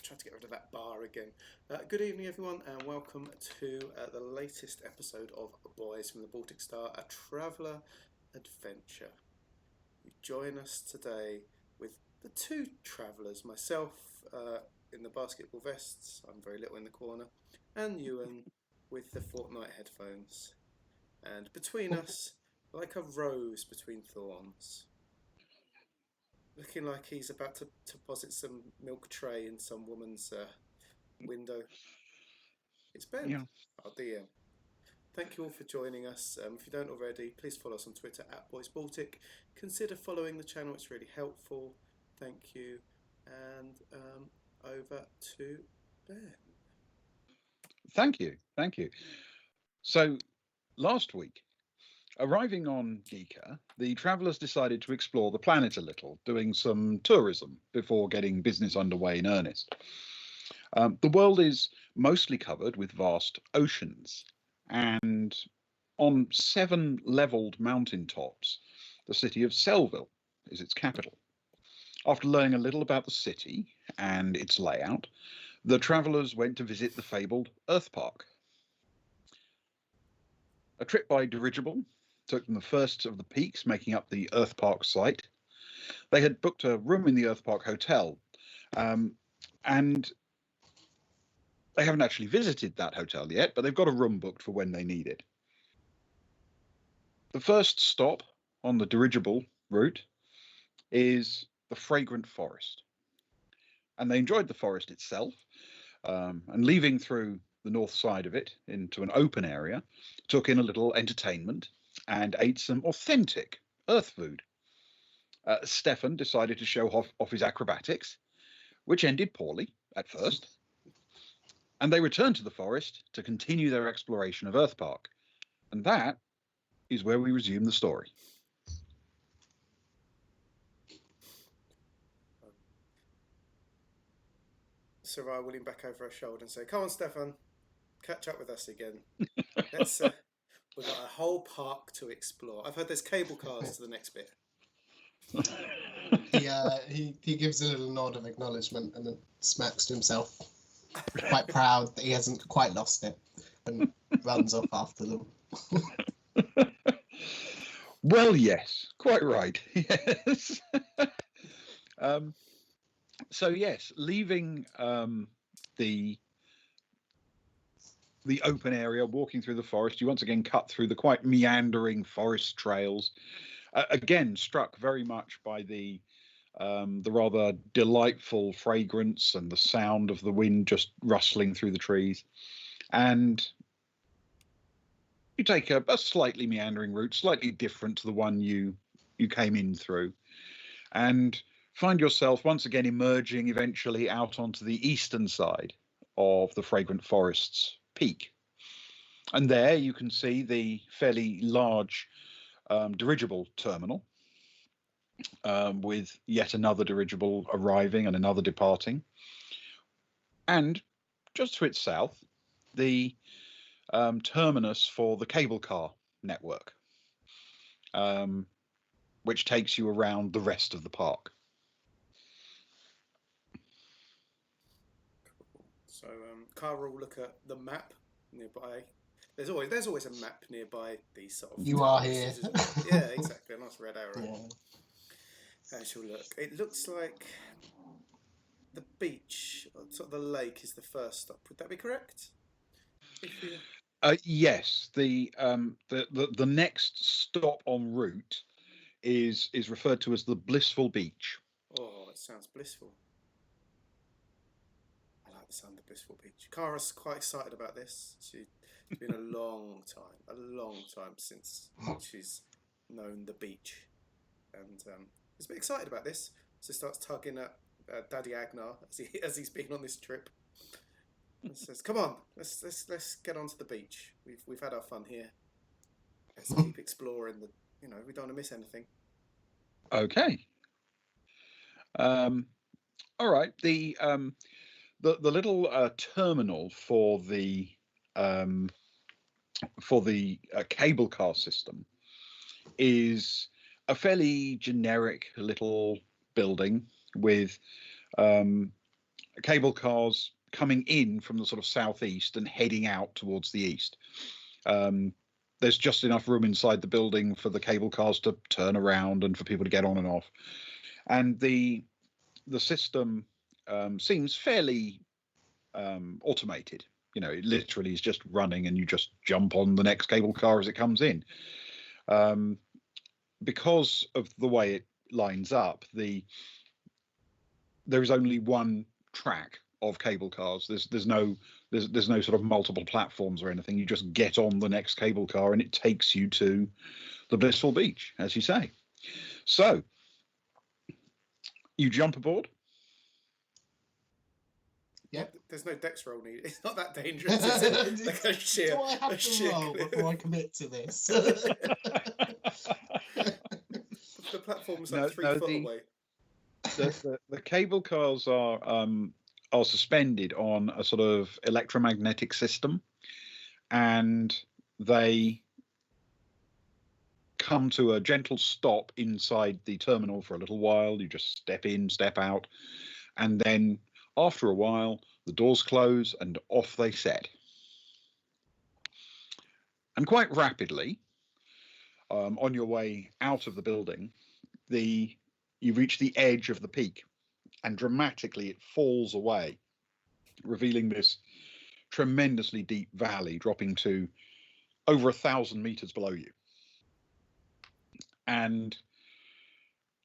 tried to get rid of that bar again. Good evening, everyone, and welcome to the latest episode of Boys from the Baltic Star, a traveller adventure. You join us today with the two travellers, myself in the basketball vests, I'm very little in the corner, and Ewan with the Fortnite headphones. And between us, like a rose between thorns, looking like he's about to deposit some milk tray in some woman's window. It's Ben, Yeah. our DM. Thank you all for joining us. If you don't already, please follow us on Twitter at BoysBaltic. Consider following the channel, it's really helpful. Thank you. And over to Ben. Thank you. So, last week, arriving on Giikur, the travellers decided to explore the planet a little, doing some tourism before getting business underway in earnest. The world is mostly covered with vast oceans, and on 7 levelled mountain tops, the city of Sellville is its capital. After learning a little about the city and its layout, the travellers went to visit the fabled Earth Park. A trip by dirigible took them the first of the peaks making up the Earth Park site. They had booked a room in the Earth Park Hotel, and they haven't actually visited that hotel yet, but they've got a room booked for when they need it. The first stop on the dirigible route is the fragrant forest. And they enjoyed the forest itself, and leaving through the north side of it into an open area, took in a little entertainment and ate some authentic earth food. Stefan decided to show off his acrobatics, which ended poorly at first. And they returned to the forest to continue their exploration of Earth Park. And that is where we resume the story. Soraya will lean back over her shoulder and say, "Come on, Stefan, catch up with us again. We've got a whole park to explore. I've heard there's cable cars to the next bit." He gives a little nod of acknowledgement and then smacks to himself, quite proud that he hasn't quite lost it, and runs off after them. Well, yes, quite right. Yes. So yes, leaving the open area, walking through the forest, you once again cut through the quite meandering forest trails. Again, struck very much by the rather delightful fragrance and the sound of the wind just rustling through the trees. And you take a slightly meandering route, slightly different to the one you came in through, and find yourself once again emerging eventually out onto the eastern side of the fragrant forest's peak. And there you can see the fairly large dirigible terminal, with yet another dirigible arriving and another departing. And just to its south, the terminus for the cable car network, which takes you around the rest of the park. So Cara will look at the map nearby. There's always a map nearby these sort of. You are here. Yeah, exactly. A nice red arrow. Yeah. And she'll look. It looks like the beach, sort of the lake, is the first stop. Would that be correct? Yes. The next stop en route is referred to as the Blissful Beach. Oh, it sounds blissful. I like the sound of Blissful Beach. Cara's quite excited about this. It's been a long time since she's known the beach, and she's a bit excited about this. So starts tugging at Daddy Agnar as he's been on this trip, and says, "Come on, let's get onto the beach. We've had our fun here. Let's keep exploring we don't want to miss anything." Okay. All right. The little terminal for the cable car system is a fairly generic little building with cable cars coming in from the sort of southeast and heading out towards the east. There's just enough room inside the building for the cable cars to turn around and for people to get on and off. And the system seems fairly automated. You know, it literally is just running, and you just jump on the next cable car as it comes in. Because of the way it lines up, there is only one track of cable cars. There's no sort of multiple platforms or anything. You just get on the next cable car and it takes you to the blissful beach, as you say. So you jump aboard. Yeah. There's no dex roll needed. It's not that dangerous, is it? Like a sheer, Do I have a to sheer roll cliff. before I commit to this? The platform's like 3 foot away. The cable cars are suspended on a sort of electromagnetic system, and they come to a gentle stop inside the terminal for a little while. You just step in, step out, and then after a while, the doors close and off they set. And quite rapidly, on your way out of the building, you reach the edge of the peak, and dramatically it falls away, revealing this tremendously deep valley dropping to over 1,000 meters below you. And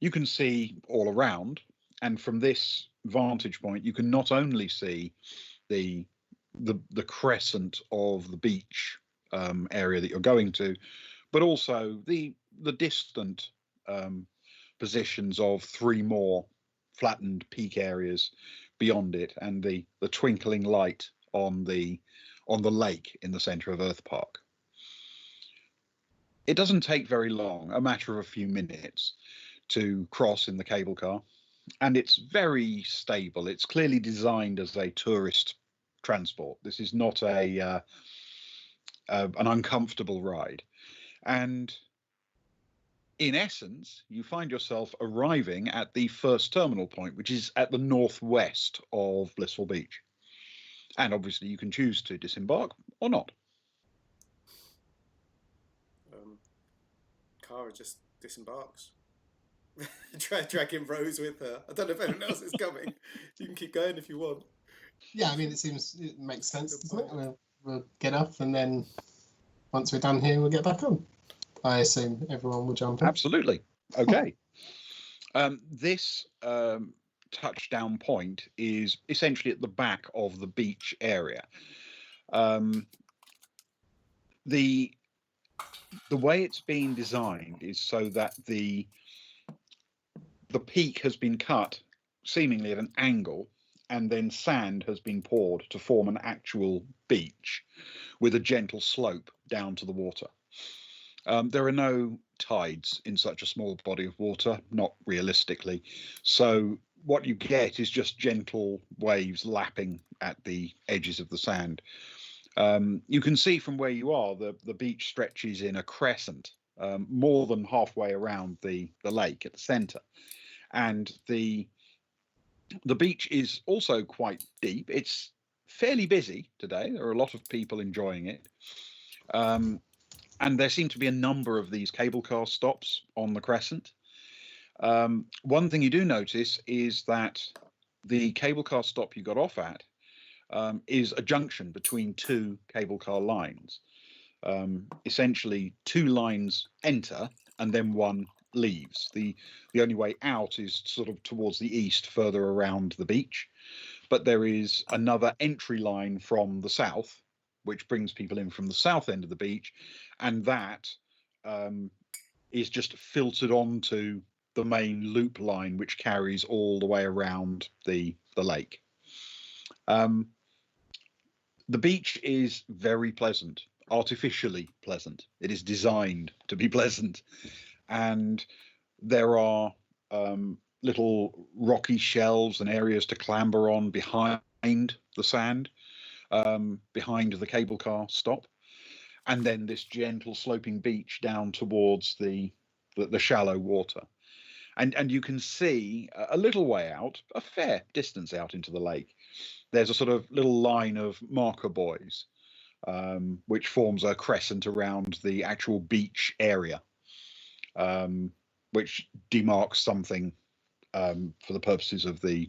you can see all around, and from this vantage point, you can not only see the crescent of the beach area that you're going to, but also the distant positions of 3 more flattened peak areas beyond it, and the twinkling light on the lake in the center of Earth Park. It doesn't take very long, a matter of a few minutes, to cross in the cable car, and it's very stable. It's clearly designed as a tourist transport. This is not an uncomfortable ride. And in essence, you find yourself arriving at the first terminal point, which is at the northwest of Blissful Beach. And obviously you can choose to disembark or not. Kara just disembarks. Dragging Rose with her. I don't know if anyone else is coming. You can keep going if you want. Yeah, I mean, it makes sense, doesn't it? We'll get off, and then once we're done here, we'll get back on. I assume everyone will jump in. Absolutely. Okay. This touchdown point is essentially at the back of the beach area. The way it's been designed is so that the peak has been cut seemingly at an angle, and then sand has been poured to form an actual beach with a gentle slope down to the water. There are no tides in such a small body of water, not realistically. So what you get is just gentle waves lapping at the edges of the sand. You can see from where you are, the beach stretches in a crescent, more than halfway around the lake at the center. And the beach is also quite deep. It's fairly busy today. There are a lot of people enjoying it. And there seem to be a number of these cable car stops on the crescent. One thing you do notice is that the cable car stop you got off at is a junction between 2 cable car lines. Essentially, 2 lines enter and then 1 leaves. The only way out is sort of towards the east, further around the beach. But there is another entry line from the south, which brings people in from the south end of the beach, and that is just filtered onto the main loop line, which carries all the way around the lake. The beach is very pleasant, artificially pleasant. It is designed to be pleasant, and there are little rocky shelves and areas to clamber on behind the sand, behind the cable car stop, and then this gentle sloping beach down towards the shallow water. and you can see a little way out, a fair distance out into the lake. There's a sort of little line of marker buoys, which forms a crescent around the actual beach area, which demarks something for the purposes of the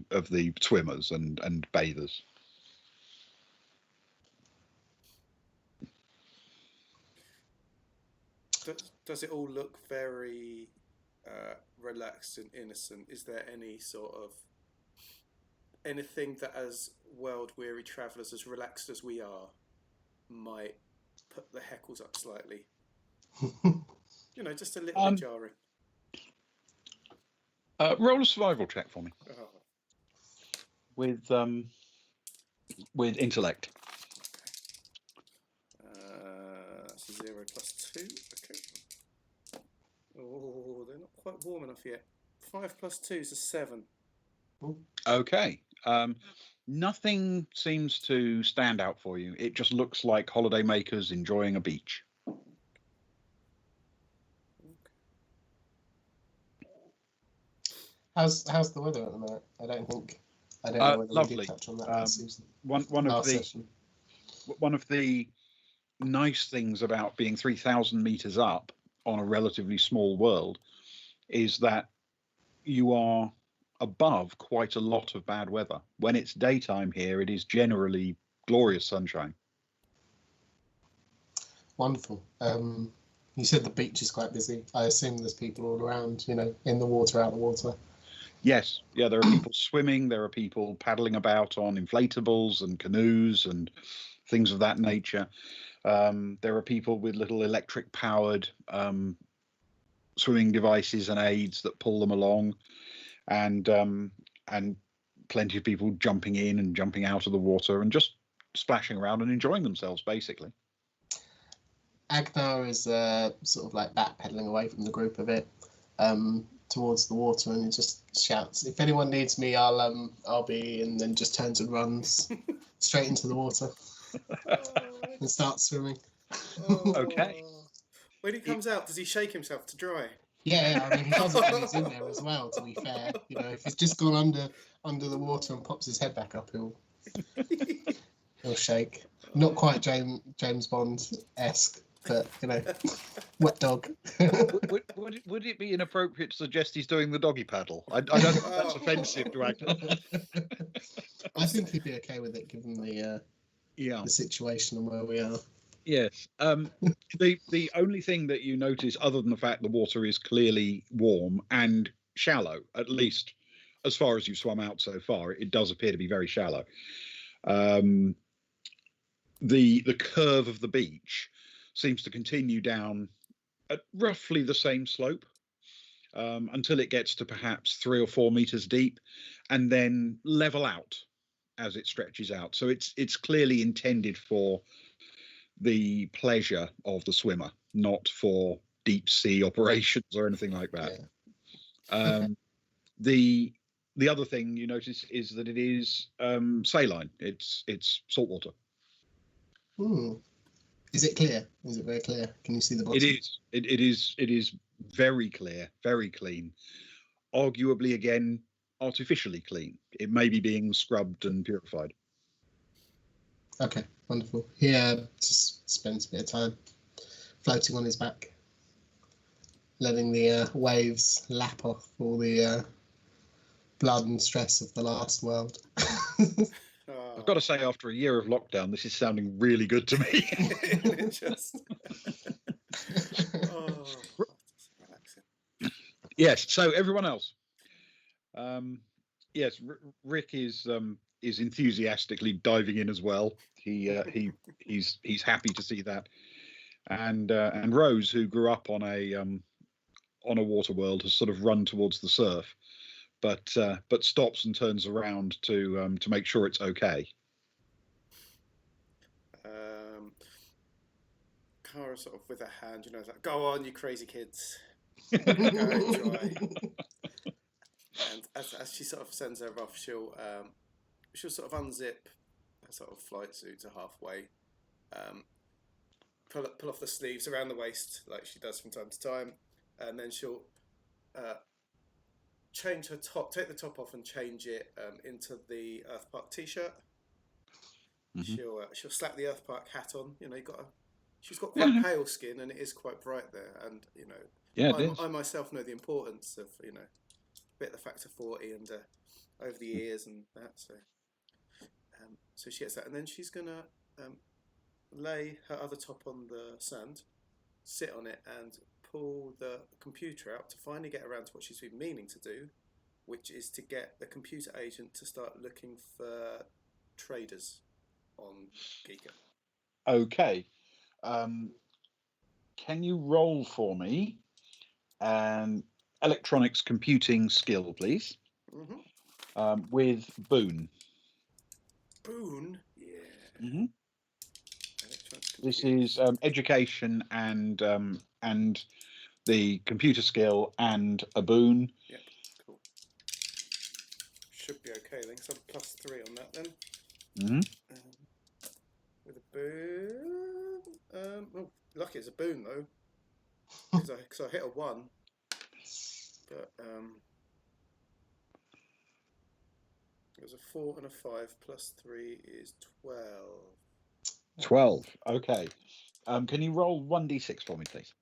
swimmers and bathers. Does it all look very relaxed and innocent? Is there any sort of anything that, as world-weary travellers, as relaxed as we are, might put the heckles up slightly? Just a little bit jarring. Roll a survival check for me Oh, with intellect. that's a 0 + 2. Okay. Oh, they're not quite warm enough yet. 5 + 2 is a 7. Okay. Nothing seems to stand out for you. It just looks like holidaymakers enjoying a beach. How's the weather at the minute? I don't know whether Lovely. we did touch on that last season. One of the nice things about being 3,000 meters up on a relatively small world is that you are above quite a lot of bad weather. When it's daytime here, it is generally glorious sunshine. Wonderful. You said the beach is quite busy. I assume there's people all around, in the water, out the water. Yes, yeah, there are people swimming, there are people paddling about on inflatables and canoes and things of that nature. There are people with little electric-powered swimming devices and aids that pull them along, and plenty of people jumping in and jumping out of the water and just splashing around and enjoying themselves, basically. Agnar is sort of like backpedaling away from the group a bit towards the water, and he just shouts, "If anyone needs me, I'll be," and then just turns and runs straight into the water and starts swimming. Okay. When he comes out, does he shake himself to dry? Yeah, I mean, he does it when he's in there as well, to be fair. If he's just gone under the water and pops his head back up, he'll shake. Not quite James Bond-esque, but, wet dog. Would it be inappropriate to suggest he's doing the doggy paddle? I don't think that's offensive to Agnar. I think he'd be okay with it, given the situation and where we are. Yes. The only thing that you notice, other than the fact the water is clearly warm and shallow, at least as far as you've swum out so far, it does appear to be very shallow. The curve of the beach seems to continue down at roughly the same slope until it gets to perhaps 3 or 4 meters deep, and then level out as it stretches out. So it's clearly intended for the pleasure of the swimmer, not for deep sea operations or anything like that. Yeah. The other thing you notice is that it is saline. It's saltwater. Is it clear? Is it very clear? Can you see the bottom? It is. It is very clear, very clean. Arguably, again, artificially clean. It may be being scrubbed and purified. Okay, wonderful. He just spends a bit of time floating on his back, letting the waves lap off all the blood and stress of the last world. I've got to say, after a year of lockdown, this is sounding really good to me. Yes. So everyone else, yes, Rick is enthusiastically diving in as well. He's happy to see that, and Rose, who grew up on a water world, has sort of run towards the surf, but stops and turns around to make sure it's okay. Cara sort of with her hand, like, "Go on, you crazy kids, go enjoy." And as she sort of sends her off, she'll sort of unzip her sort of flight suit to halfway, pull off the sleeves around the waist like she does from time to time, and then she'll change her top, take the top off and change it into the Earth Park t-shirt. She'll slap the Earth Park hat on. You know, she's got quite pale skin, and it is quite bright there. And you know, I myself know the importance of, you know, a bit of the factor 40 and over the years and that. So she gets that, and then she's gonna lay her other top on the sand, sit on it, and pull the computer out to finally get around to what she's been meaning to do, which is to get the computer agent to start looking for traders on Giikur. Okay. Can you roll for me an electronics computing skill, please? With Boone. Boone? Yeah. This is education and the computer skill and a boon. Yeah, cool. Should be okay then, because I'm +3 on that then. With a boon. Oh, lucky it's a boon though, because I hit a 1. But it was a 4 and a 5 +3 is 12. 12. Okay. Can you roll 1d6 for me, please?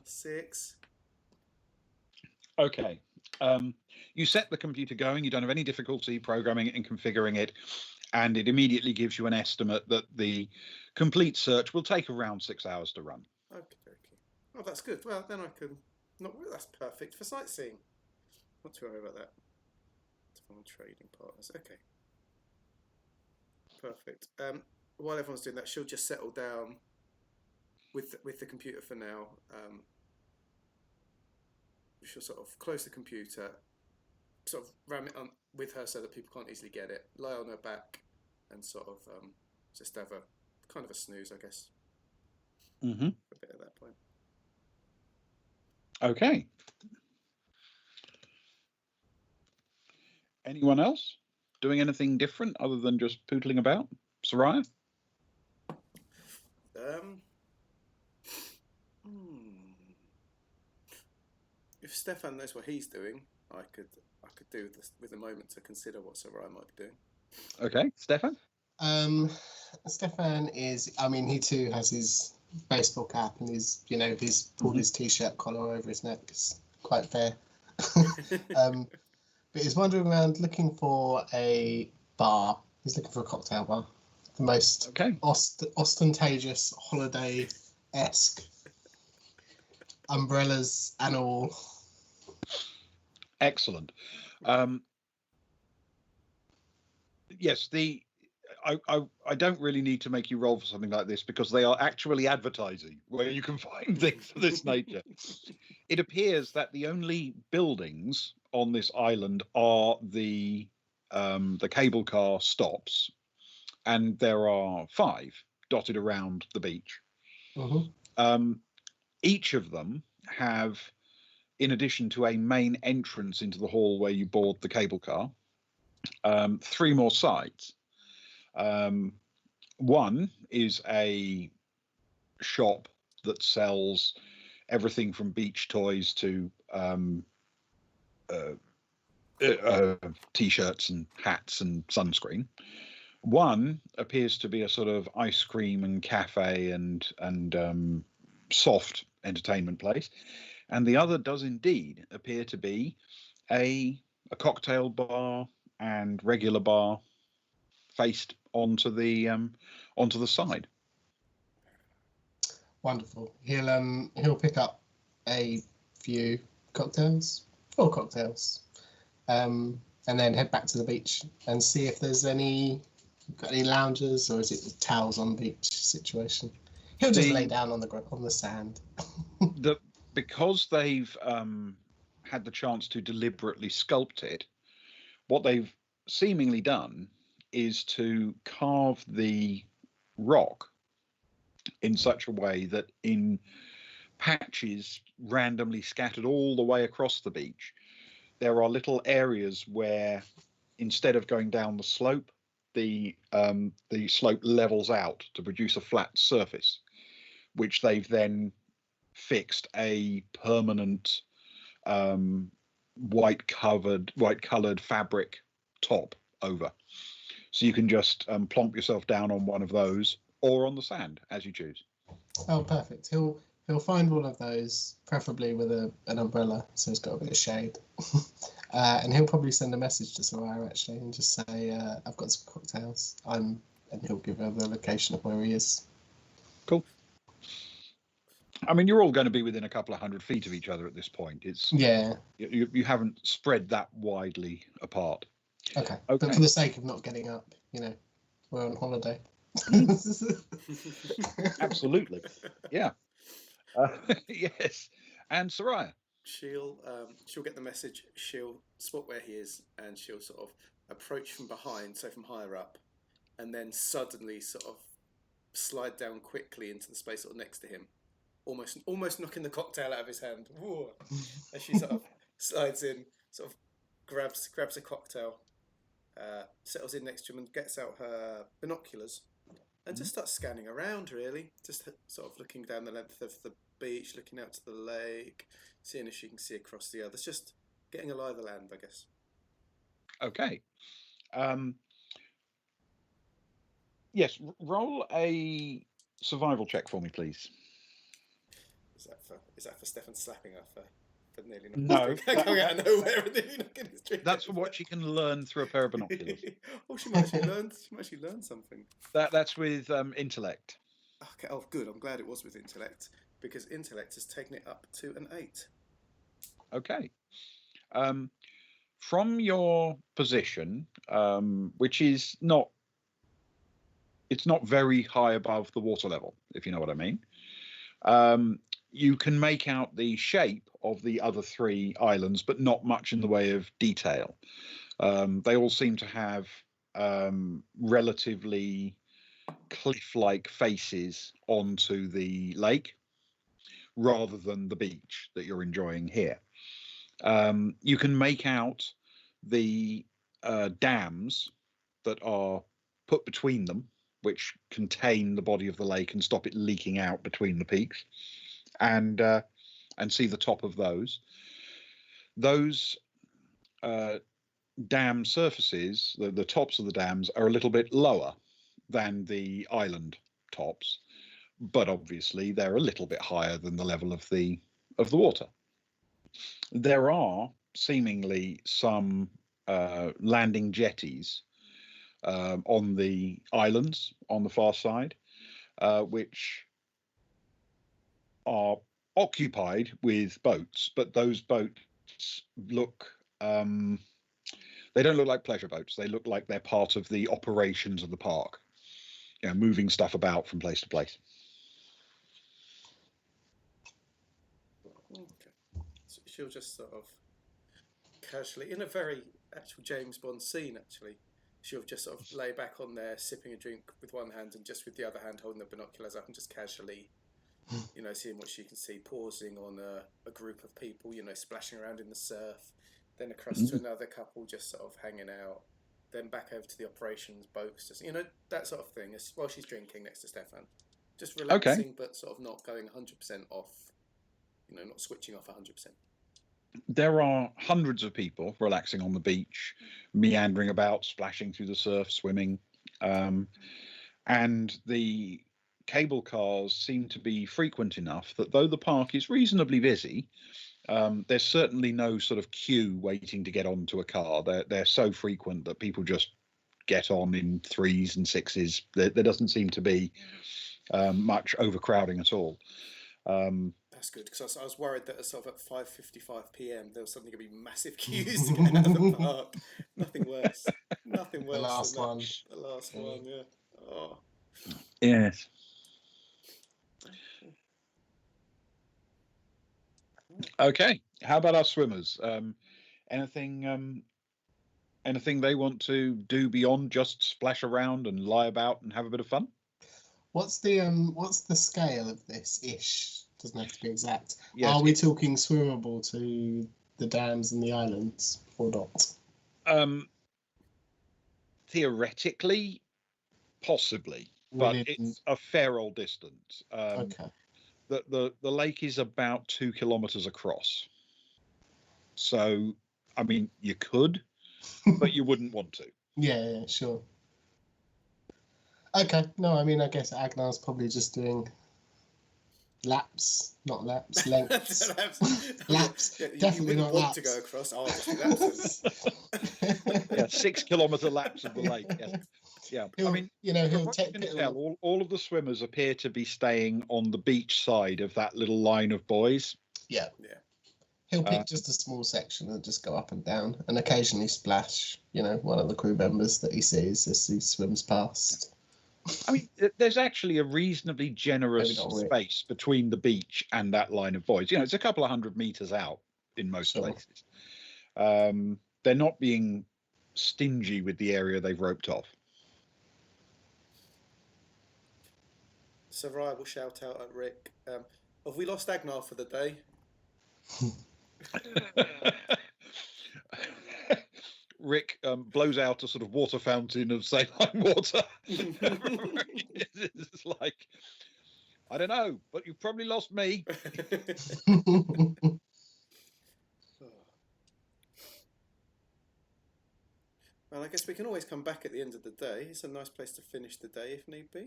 6. Okay. You set the computer going. You don't have any difficulty programming it and configuring it, and it immediately gives you an estimate that the complete search will take around 6 hours to run. Okay. Oh, that's good. Well, then I can. That's perfect for sightseeing. Not to worry about that. From trading partners. Okay. Perfect. While everyone's doing that, she'll just settle down with the computer for now. She'll sort of close the computer, sort of ram it on with her so that people can't easily get it, lie on her back, and sort of just have a kind of a snooze, I guess. A bit at that point. Okay. Anyone else doing anything different other than just pootling about? Soraya? If Stefan knows what he's doing, I could do this with a moment to consider what Soraya might be doing. Okay, Stefan? Stefan is, I mean, he too has his baseball cap and he's pulled his t-shirt collar over his neck. It's quite fair. But he's wandering around looking for a bar. He's looking for a cocktail bar. The most ostentatious, holiday-esque umbrellas and all. Excellent. Yes, I don't really need to make you roll for something like this because they are actually advertising where you can find things of this nature. It appears that the only buildings on this island are the cable car stops, and there are 5 dotted around the beach. Each of them have, in addition to a main entrance into the hall where you board the cable car, 3 more sides. One is a shop that sells everything from beach toys to t-shirts and hats and sunscreen. One appears to be a sort of ice cream and cafe and soft entertainment place, and the other does indeed appear to be a cocktail bar and regular bar faced onto the side. Wonderful. He'll pick up a few cocktails, 4 cocktails, and then head back to the beach and see if there's any loungers, or is it towels on the beach situation. He'll just lay down on the sand. Because they've had the chance to deliberately sculpt it, what they've seemingly done is to carve the rock in such a way that in patches randomly scattered all the way across the beach, there are little areas where instead of going down the slope, the slope levels out to produce a flat surface, which they've then fixed a permanent white coloured fabric top over, so you can just plonk yourself down on one of those or on the sand as you choose. Oh, perfect. He'll find one of those, preferably with an umbrella, so it's got a bit of shade. And he'll probably send a message to Soraya actually, and just say, "I've got some cocktails." And he'll give her the location of where he is. Cool. I mean, you're all going to be within a couple of 100 feet of each other at this point. It's you haven't spread that widely apart. Okay. But for the sake of not getting up, we're on holiday. Absolutely. Yeah. Yes. And Soraya. She'll get the message. She'll spot where he is, and she'll sort of approach from behind, so from higher up, and then suddenly sort of slide down quickly into the space sort of next to him, almost knocking the cocktail out of his hand. Whoa. As she sort of slides in, sort of grabs a cocktail, settles in next to him, and gets out her binoculars, and just starts scanning around. Really, just sort of looking down the length of the beach, looking out to the lake, seeing if she can see across the others, just getting a lie of the land, I guess. Okay. Yes, roll a survival check for me, please. Is that for Stefan slapping her for nearly No, coming out of nowhere and nearly knocking his drink? That's for what she can learn through a pair of binoculars. Oh, she might actually learn something. That's with intellect. Okay. Oh, good. I'm glad it was with intellect, because intellect has taken it up to an 8. Okay. From your position, which is not very high above the water level, if you know what I mean, you can make out the shape of the other 3 islands, but not much in the way of detail. They all seem to have relatively cliff-like faces onto the lake, rather than the beach that you're enjoying here. You can make out the dams that are put between them, which contain the body of the lake and stop it leaking out between the peaks, and see the top of those. Those dam surfaces, the tops of the dams, are a little bit lower than the island tops, but obviously they're a little bit higher than the level of the water. There are seemingly some landing jetties on the islands on the far side, which are occupied with boats, but those boats look they don't look like pleasure boats. They look like they're part of the operations of the park, moving stuff about from place to place. Okay. So she'll just sort of casually, in a very actual James Bond scene, actually, she'll just sort of lay back on there, sipping a drink with one hand and just with the other hand holding the binoculars up, and just casually, seeing what she can see, pausing on a group of people, splashing around in the surf, then across to another couple just sort of hanging out, then back over to the operations boats, just that sort of thing, while she's drinking next to Stefan, just relaxing, but sort of not going 100% off, not switching off 100%. There are hundreds of people relaxing on the beach, meandering about, splashing through the surf, swimming, and the cable cars seem to be frequent enough that though the park is reasonably busy, there's certainly no sort of queue waiting to get onto a car. They're so frequent that people just get on in 3s and 6s. There doesn't seem to be much overcrowding at all. That's good, because I was worried that sort of at 5:55 p.m. there was suddenly going to be massive queues to get out of the park. Nothing worse. Nothing worse. The last one, yeah. Oh. Yes. Okay. How about our swimmers? Anything they want to do beyond just splash around and lie about and have a bit of fun? What's the scale of this ish? Doesn't have to be exact. Yes. Are we talking swimmable to the dams and the islands or not? Theoretically, possibly, but it's a fair old distance. Okay. the lake is about 2 kilometers across. So, I mean, you could, but you wouldn't want to. Yeah, sure. Okay, no, I mean, I guess Agnar's probably just doing laps, not laps, lengths. Laps, Yeah, definitely you not wouldn't want laps. to go across. I'll just do laps. Yeah, 6 kilometer laps of the lake. Yes. Yeah, I mean, he'll from what take you can tell, all of the swimmers appear to be staying on the beach side of that little line of buoys. Yeah. He'll pick just a small section and just go up and down, and occasionally splash, one of the crew members that he sees as he swims past. I mean, there's actually a reasonably generous space between the beach and that line of buoys. It's a couple of 100 meters out in most places. They're not being stingy with the area they've roped off. Soraya will shout out at Rick, have we lost Agnar for the day? Rick blows out a sort of water fountain of saline water. It's like, I don't know, but you've probably lost me. Well, I guess we can always come back at the end of the day. It's a nice place to finish the day if need be.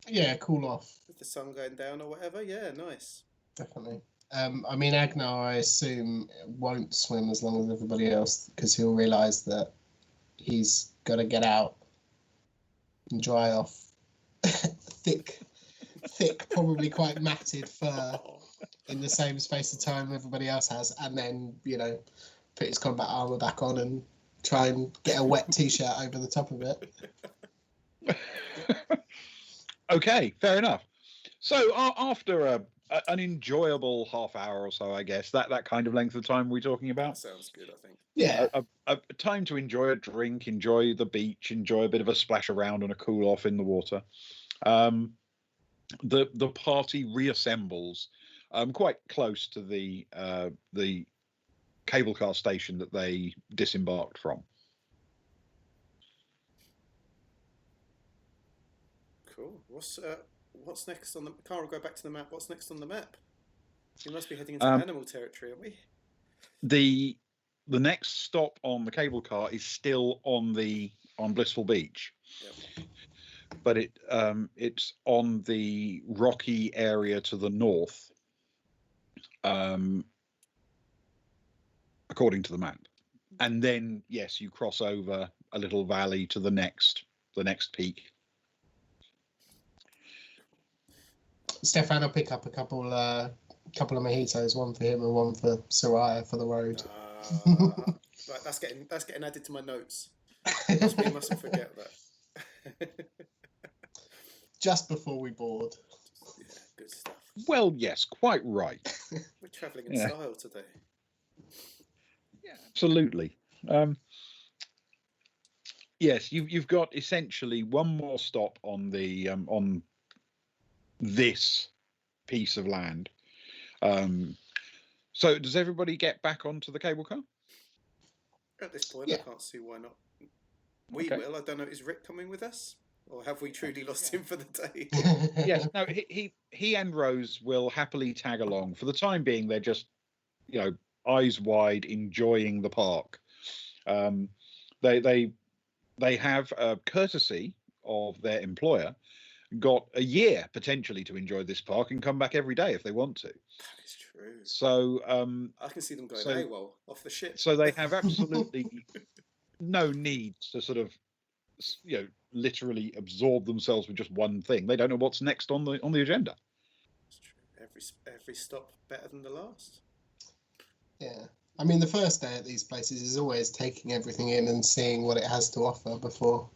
Yeah, cool off. With the sun going down or whatever. Yeah, nice. Definitely. I mean, Agnar, I assume, won't swim as long as everybody else because he'll realise that he's got to get out and dry off thick, probably quite matted fur in the same space of time everybody else has, and then, put his combat armour back on and try and get a wet t-shirt over the top of it. Okay, fair enough. So after an enjoyable half hour or so, I guess, that kind of length of time we're talking about. That sounds good, I think. Yeah. A time to enjoy a drink, enjoy the beach, enjoy a bit of a splash around and a cool off in the water. The party reassembles quite close to the cable car station that they disembarked from. Cool. What's next on the? Can't we go back to the map? What's next on the map? We must be heading into animal territory, aren't we? The next stop on the cable car is still on Blissful Beach. Yep. But it's on the rocky area to the north, according to the map. And then, yes, you cross over a little valley to the next peak. Stefan will pick up a couple of mojitos, one for him and one for Soraya for the road. Right, that's getting added to my notes. We mustn't forget that. Just before we board. Yeah, good stuff. Well, yes, quite right. We're travelling in style today. Yeah, absolutely. Yes, you've got essentially one more stop on the on this piece of land. So does everybody get back onto the cable car? At this point, I can't see why not. We will. I don't know. Is Rick coming with us? Or have we truly lost him for the day? Yes. No, he and Rose will happily tag along. For the time being, they're just, eyes wide, enjoying the park. They have, courtesy of their employer, got a year potentially to enjoy this park and come back every day if they want to. That is true. So I can see them going AWOL off the ship. So they have absolutely no need to sort of, literally absorb themselves with just one thing. They don't know what's next on the agenda. That's true. Every stop better than the last. Yeah. I mean, the first day at these places is always taking everything in and seeing what it has to offer before,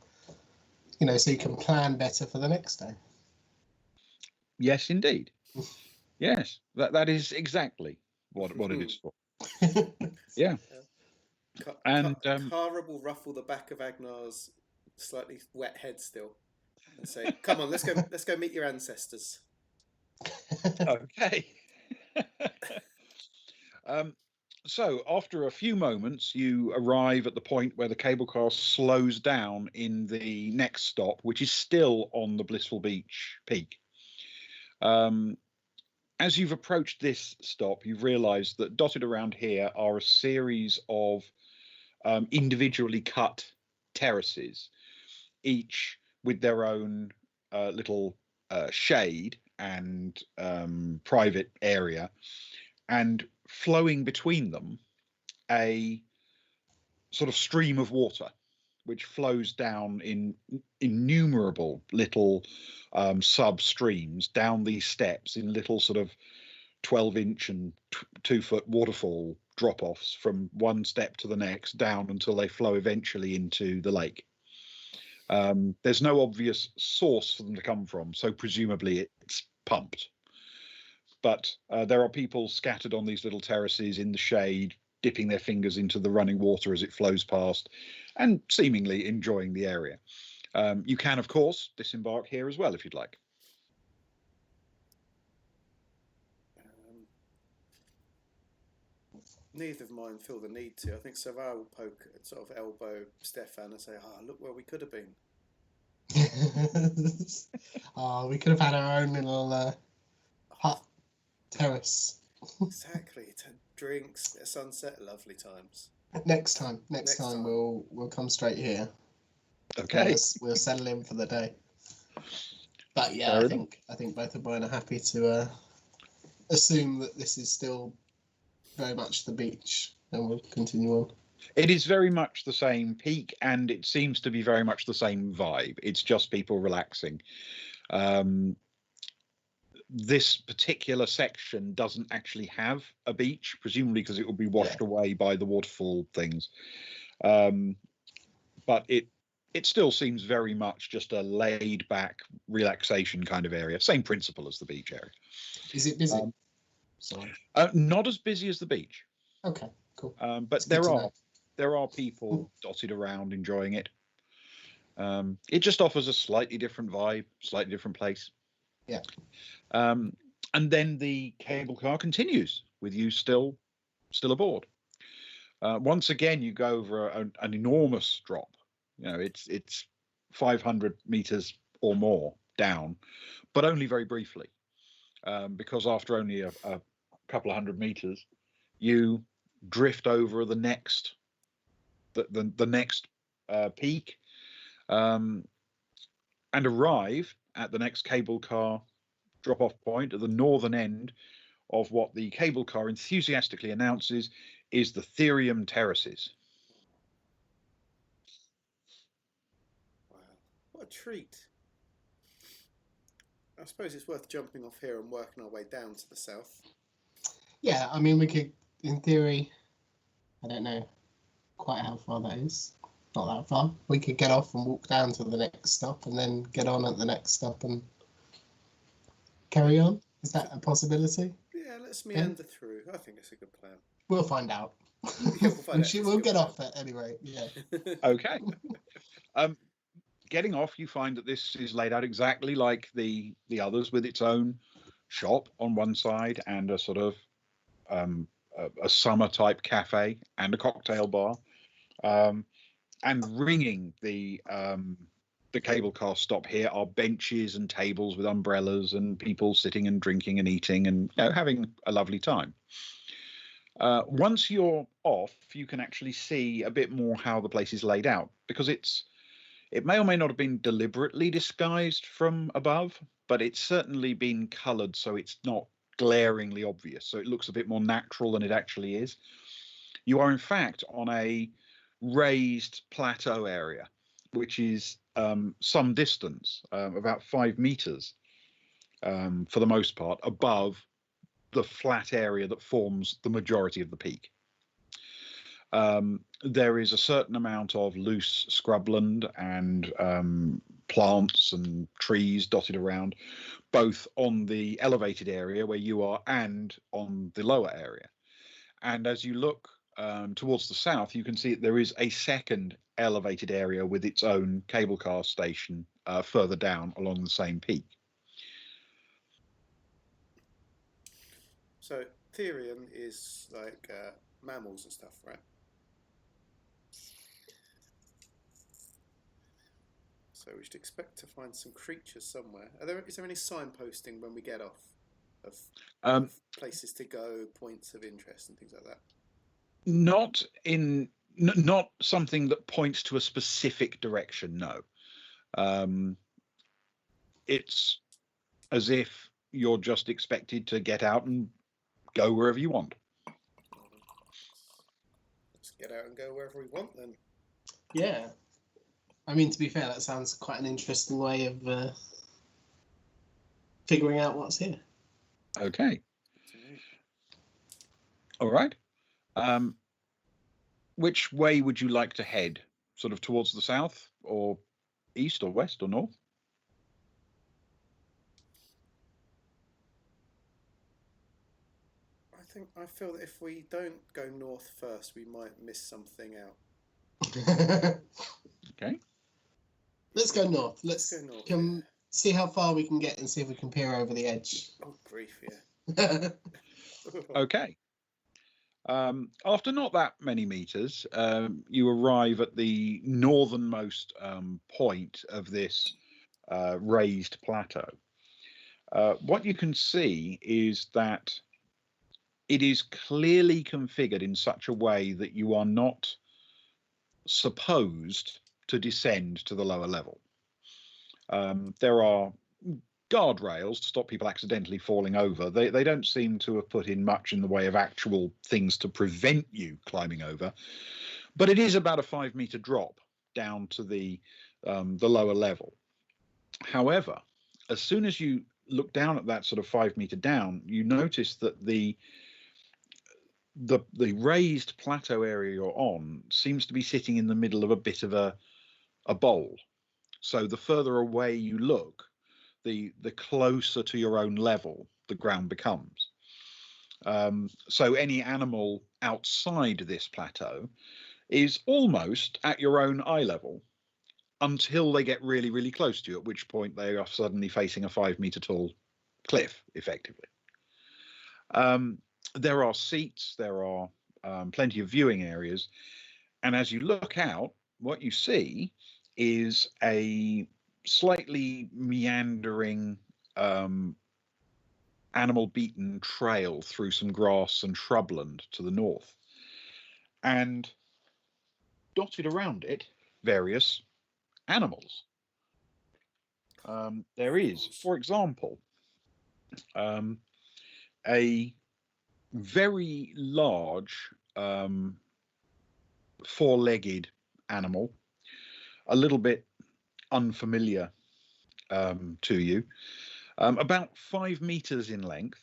so you can plan better for the next day. Yes, indeed. Yes, that is exactly what it is for. Yeah. Cara will ruffle the back of Agnar's slightly wet head still and say, "Come on, let's go meet your ancestors." Okay. So after a few moments, you arrive at the point where the cable car slows down in the next stop, which is still on the Blissful Beach peak. as you've approached this stop, you've realised that dotted around here are a series of individually cut terraces, each with their own little shade and private area, and flowing between them a sort of stream of water which flows down in innumerable little sub streams down these steps in little sort of 12-inch and 2-foot waterfall drop offs from one step to the next down until they flow eventually into the lake. There's no obvious source for them to come from, so presumably it's pumped. But there are people scattered on these little terraces in the shade, dipping their fingers into the running water as it flows past, and seemingly enjoying the area. You can, of course, disembark here as well if you'd like. Neither of mine feel the need to. I think Soraya will poke, sort of elbow Stefan and say, look where we could have been. We could have had our own little hut terrace. Exactly. Drinks, a sunset, lovely times. Next time we'll come straight here. Okay. We'll settle in for the day. But yeah, I think both of mine are happy to assume that this is still very much the beach, and we'll continue on. It is very much the same peak, and it seems to be very much the same vibe. It's just people relaxing. This particular section doesn't actually have a beach, presumably because it will be washed away by the waterfall things. But it still seems very much just a laid back relaxation kind of area. Same principle as the beach area. Is it busy? Sorry. Not as busy as the beach. Okay, cool. But there are people dotted around enjoying it. It just offers a slightly different vibe, slightly different place. Yeah. And then the cable car continues with you still aboard. Once again, you go over an enormous drop. You know, it's 500 meters or more down, but only very briefly, because after only a couple of hundred meters, you drift over the next peak, and arrive at the next cable car drop-off point at the northern end of what the cable car enthusiastically announces is the Therium Terraces. Wow, what a treat. I suppose it's worth jumping off here and working our way down to the south. Yeah, I mean, we could, in theory, I don't know quite how far that is. Not that far. We could get off and walk down to the next stop and then get on at the next stop and carry on. Is that a possibility? Yeah, let's meander through. I think it's a good plan. We'll find out. Yeah, we'll get off at any rate. Yeah. Okay. Getting off, you find that this is laid out exactly like the others, with its own shop on one side and a sort of a summer type cafe and a cocktail bar, and ringing the cable car stop here are benches and tables with umbrellas and people sitting and drinking and eating and having a lovely time. Once you're off, you can actually see a bit more how the place is laid out, because it may or may not have been deliberately disguised from above, but it's certainly been coloured so it's not glaringly obvious, so it looks a bit more natural than it actually is. You are in fact on a raised plateau area, which is some distance, about 5 meters, for the most part, above the flat area that forms the majority of the peak. There is a certain amount of loose scrubland and plants and trees dotted around, both on the elevated area where you are and on the lower area. And as you look towards the south, you can see that there is a second elevated area with its own cable car station further down along the same peak. So Therium is like mammals and stuff, right? So we should expect to find some creatures somewhere. Is there any signposting when we get off? of places to go, points of interest, and things like that? Not something that points to a specific direction. No, it's as if you're just expected to get out and go wherever you want. Let's get out and go wherever we want then. Yeah. I mean, to be fair, that sounds quite an interesting way of figuring out what's here. Okay. All right. Which way would you like to head? Sort of towards the south, or east, or west, or north? I feel that if we don't go north first, we might miss something out. Okay. Let's go north. Let's go north. See how far we can get and see if we can peer over the edge. Oh, grief, yeah. Okay. After not that many meters, you arrive at the northernmost point of this raised plateau. What you can see is that it is clearly configured in such a way that you are not supposed to descend to the lower level. There are guardrails to stop people accidentally falling over. They don't seem to have put in much in the way of actual things to prevent you climbing over, but it is about a 5-meter drop down to the lower level. However, as soon as you look down at that sort of 5-meter down, you notice that the raised plateau area you're on seems to be sitting in the middle of a bit of a bowl. So the further away you look, the closer to your own level the ground becomes. So any animal outside this plateau is almost at your own eye level until they get really, really close to you, at which point they are suddenly facing a 5-meter tall cliff, effectively. There are seats, there are plenty of viewing areas, and as you look out, what you see is a slightly meandering animal-beaten trail through some grass and shrubland to the north, and dotted around it, various animals. There is, for example, a very large 4-legged animal, a little bit unfamiliar to you, about 5 meters in length,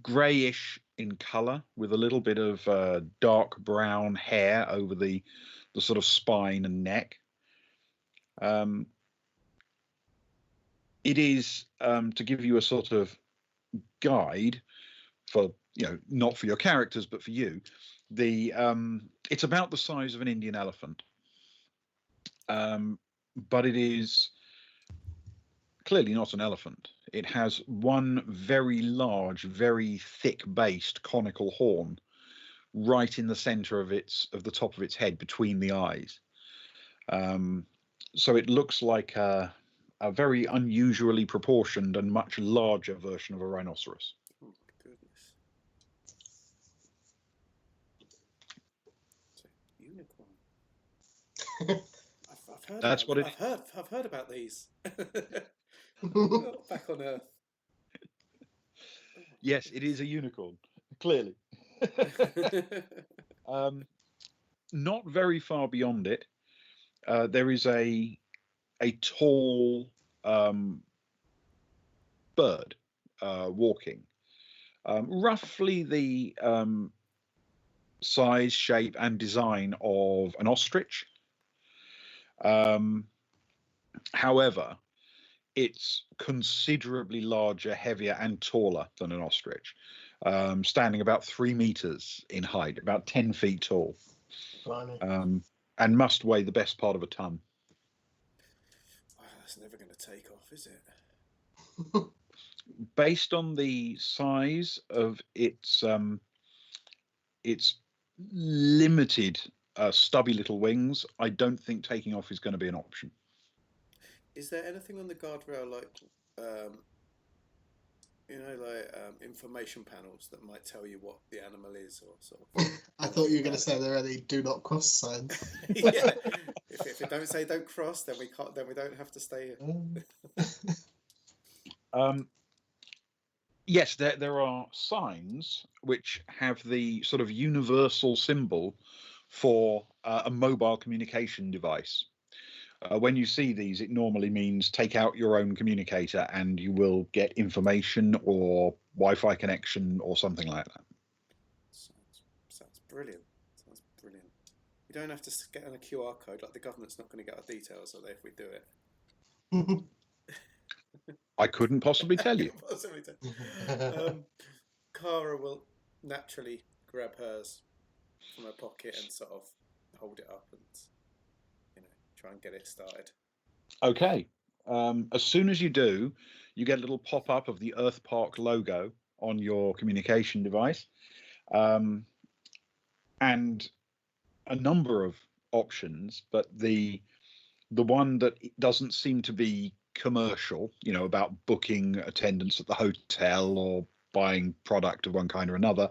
grayish in color with a little bit of dark brown hair over the sort of spine and neck. It is, to give you a sort of guide for, not for your characters, but for you, it's about the size of an Indian elephant. But it is clearly not an elephant. It has one very large, very thick-based conical horn right in the center of the top of its head, between the eyes. So it looks like a very unusually proportioned and much larger version of a rhinoceros. Oh, goodness. It's a unicorn. I've heard about these. Back on Earth. Yes, it is a unicorn, clearly. Not very far beyond it, there is a tall bird walking, roughly the size, shape, and design of an ostrich. However, it's considerably larger, heavier, and taller than an ostrich, standing about 3 meters in height, about 10 feet tall, and must weigh the best part of a ton. Wow, that's never going to take off, is it? Based on the size of its limited, stubby little wings, I don't think taking off is going to be an option. Is there anything on the guardrail, like information panels that might tell you what the animal is, or sort of. I thought you were going to say there are any do not cross signs. Yeah, if it don't say don't cross, then we can't. Then we don't have to stay here. Yes, there are signs which have the sort of universal symbol for a mobile communication device. When you see these, it normally means take out your own communicator and you will get information or Wi-Fi connection or something like that. Sounds brilliant. Sounds brilliant. You don't have to get on a QR code. Like, the government's not going to get our details, are they, if we do it? I couldn't possibly tell you. Cara will naturally grab hers from her pocket and sort of hold it up and, try and get it started. Okay. As soon as you do, you get a little pop-up of the Earth Park logo on your communication device, and a number of options, but the one that doesn't seem to be commercial, about booking attendance at the hotel or buying product of one kind or another,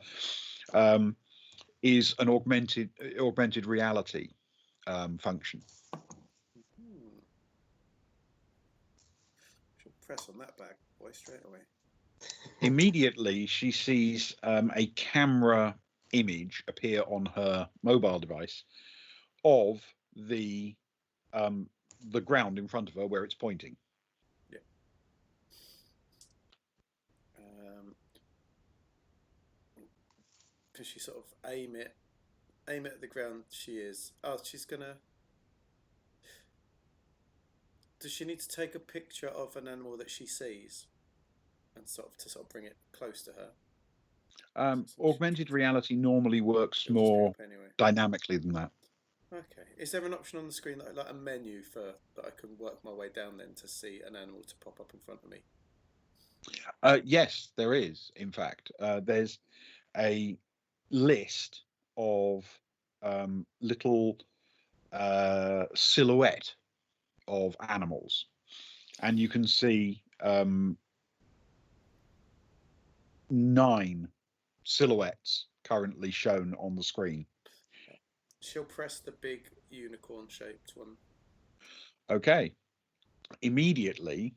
is an augmented reality function. She'll press on that bad boy straight away. Immediately, she sees a camera image appear on her mobile device of the ground in front of her where it's pointing. Yeah. Because she sort of aim it at the ground she is. Oh, she's gonna. Does she need to take a picture of an animal that she sees, and sort of bring it close to her? Augmented reality normally works more dynamically than that. Okay. Is there an option on the screen, like a menu that I can work my way down then to see an animal to pop up in front of me? Yes, there is. In fact, there's a list of little silhouette of animals, and you can see 9 silhouettes currently shown on the screen. She'll press the big unicorn-shaped one. Okay. Immediately,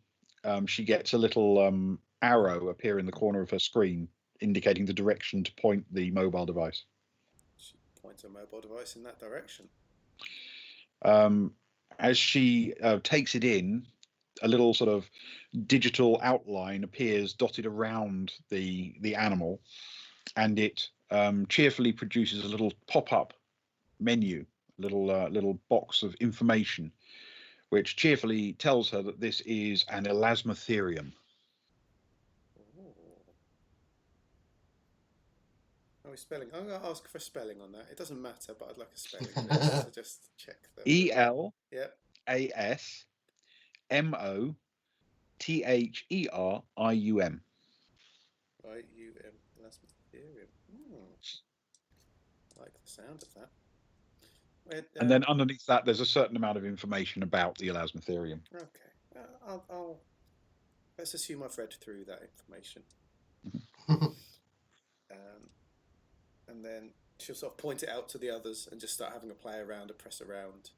she gets a little arrow appear in the corner of her screen, indicating the direction to point the mobile device. She points her mobile device in that direction. As she takes it in, a little sort of digital outline appears dotted around the animal, and it cheerfully produces a little pop-up menu, little box of information, which cheerfully tells her that this is an elasmotherium. Oh, spelling. I'm going to ask for spelling on that. It doesn't matter, but I'd like a spelling to just check that. ELASMOTHERIUM. Elasmotherium. I like the sound of that. And then underneath that, there's a certain amount of information about the elasmotherium. Okay. Let's assume I've read through that information. And then she'll sort of point it out to the others and just start having a play around, a press around.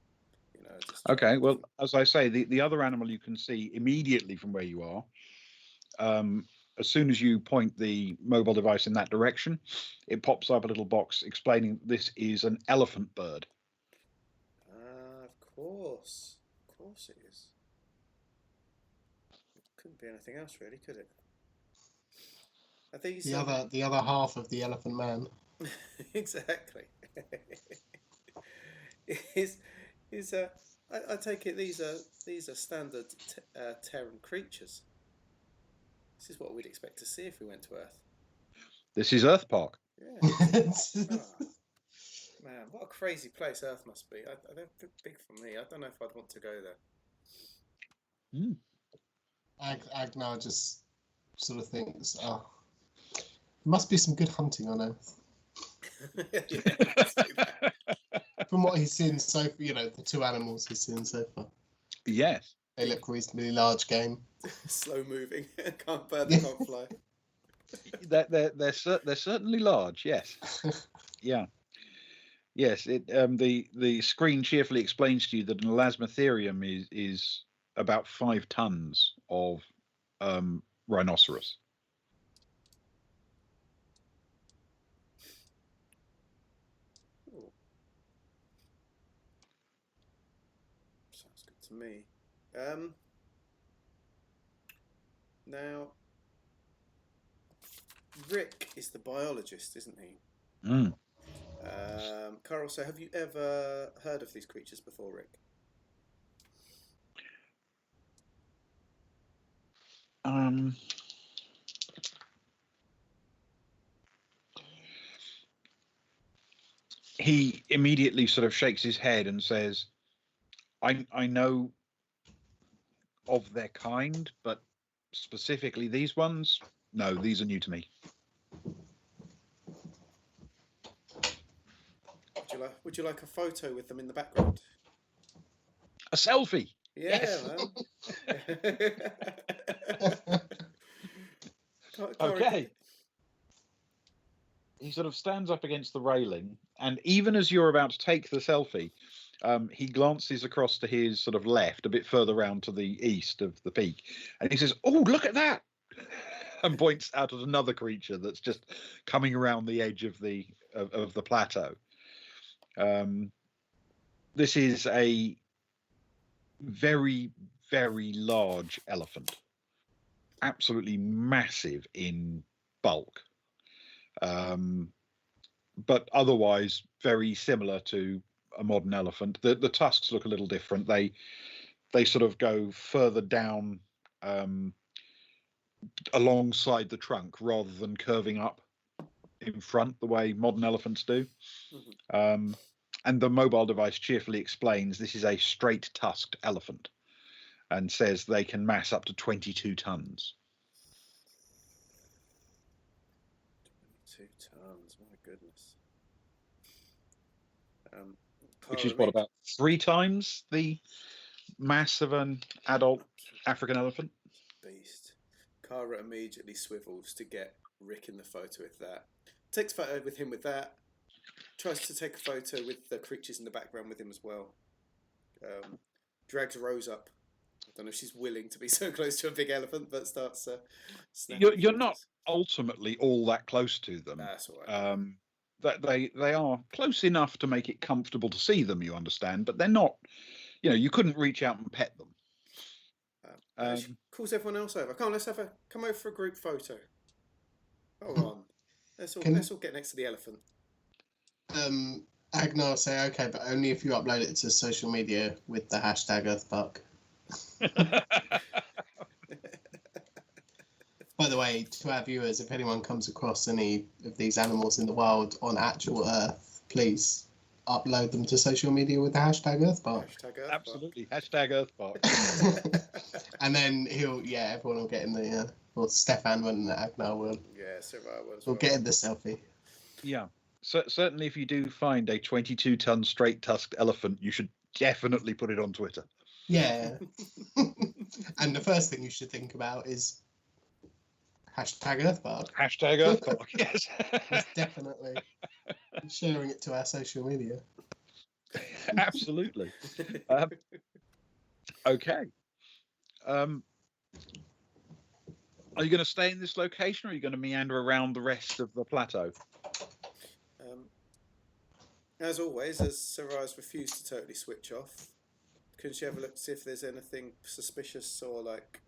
Okay, well, as I say, the other animal you can see immediately from where you are, as soon as you point the mobile device in that direction, it pops up a little box explaining this is an elephant bird. Of course it is. It couldn't be anything else, really, could it? Are these the other half of the elephant man? Exactly. I take it these are standard Terran creatures. This is what we'd expect to see if we went to Earth. This is Earth Park. Yeah. Man, what a crazy place Earth must be. They're big for me. I don't know if I'd want to go there. Agnar just sort of thinks, there must be some good hunting on Earth. From what he's seen so far, the 2 animals he's seen so far. Yes. They look reasonably large game. Slow moving. Can't fly. They're certainly large. Yes. Yeah. Yes. The screen cheerfully explains to you that an elasmotherium is about 5 tons of rhinoceros. Ooh. Sounds good to me. Now, Rick is the biologist, isn't he? Mm. Carl, so have you ever heard of these creatures before, Rick? He immediately sort of shakes his head and says, I know of their kind, but specifically these ones, no, these are new to me. Would you like a photo with them in the background? A selfie. Yeah, Yes. man. Okay. He sort of stands up against the railing, and even as you're about to take the selfie, he glances across to his sort of left, a bit further round to the east of the peak, and he says, "Oh, look at that!" and points out at another creature that's just coming around the edge of the plateau. This is a very, very large elephant, absolutely massive in bulk, but otherwise very similar to a modern elephant. The tusks look a little different. They sort of go further down alongside the trunk rather than curving up in front the way modern elephants do. Mm-hmm. And the mobile device cheerfully explains this is a straight tusked elephant and says they can mass up to 22 tons. 22 tons, my goodness. Which is what, about 3 times the mass of an adult African elephant? Beast. Kara immediately swivels to get Rick in the photo with that. Takes a photo with him with that. Tries to take a photo with the creatures in the background with him as well. Drags Rose up. I don't know if she's willing to be so close to a big elephant, but starts You're not ultimately all that close to them. That's all right. That they are close enough to make it comfortable to see them, you understand, but they're not, you couldn't reach out and pet them. She calls everyone else over. Come on, come over for a group photo. Hold on. Let's all get next to the elephant. Agnar say okay, but only if you upload it to social media with the hashtag EarthPark. By the way, to our viewers, if anyone comes across any of these animals in the wild on actual Earth, please upload them to social media with the hashtag EarthPark. Absolutely, hashtag EarthPark. And then everyone will get in the, or Stefan and Agnar will. Yeah, Soraya will as well. We'll get in the selfie. Yeah. So, certainly if you do find a 22-ton straight-tusked elephant, you should definitely put it on Twitter. Yeah. And the first thing you should think about is hashtag EarthPark. Hashtag EarthPark, yes. Yes, definitely. Sharing it to our social media. Absolutely. Okay. Are you going to stay in this location, or are you going to meander around the rest of the plateau? As always, as Soraya's refused to totally switch off, can she have a look to see if there's anything suspicious or like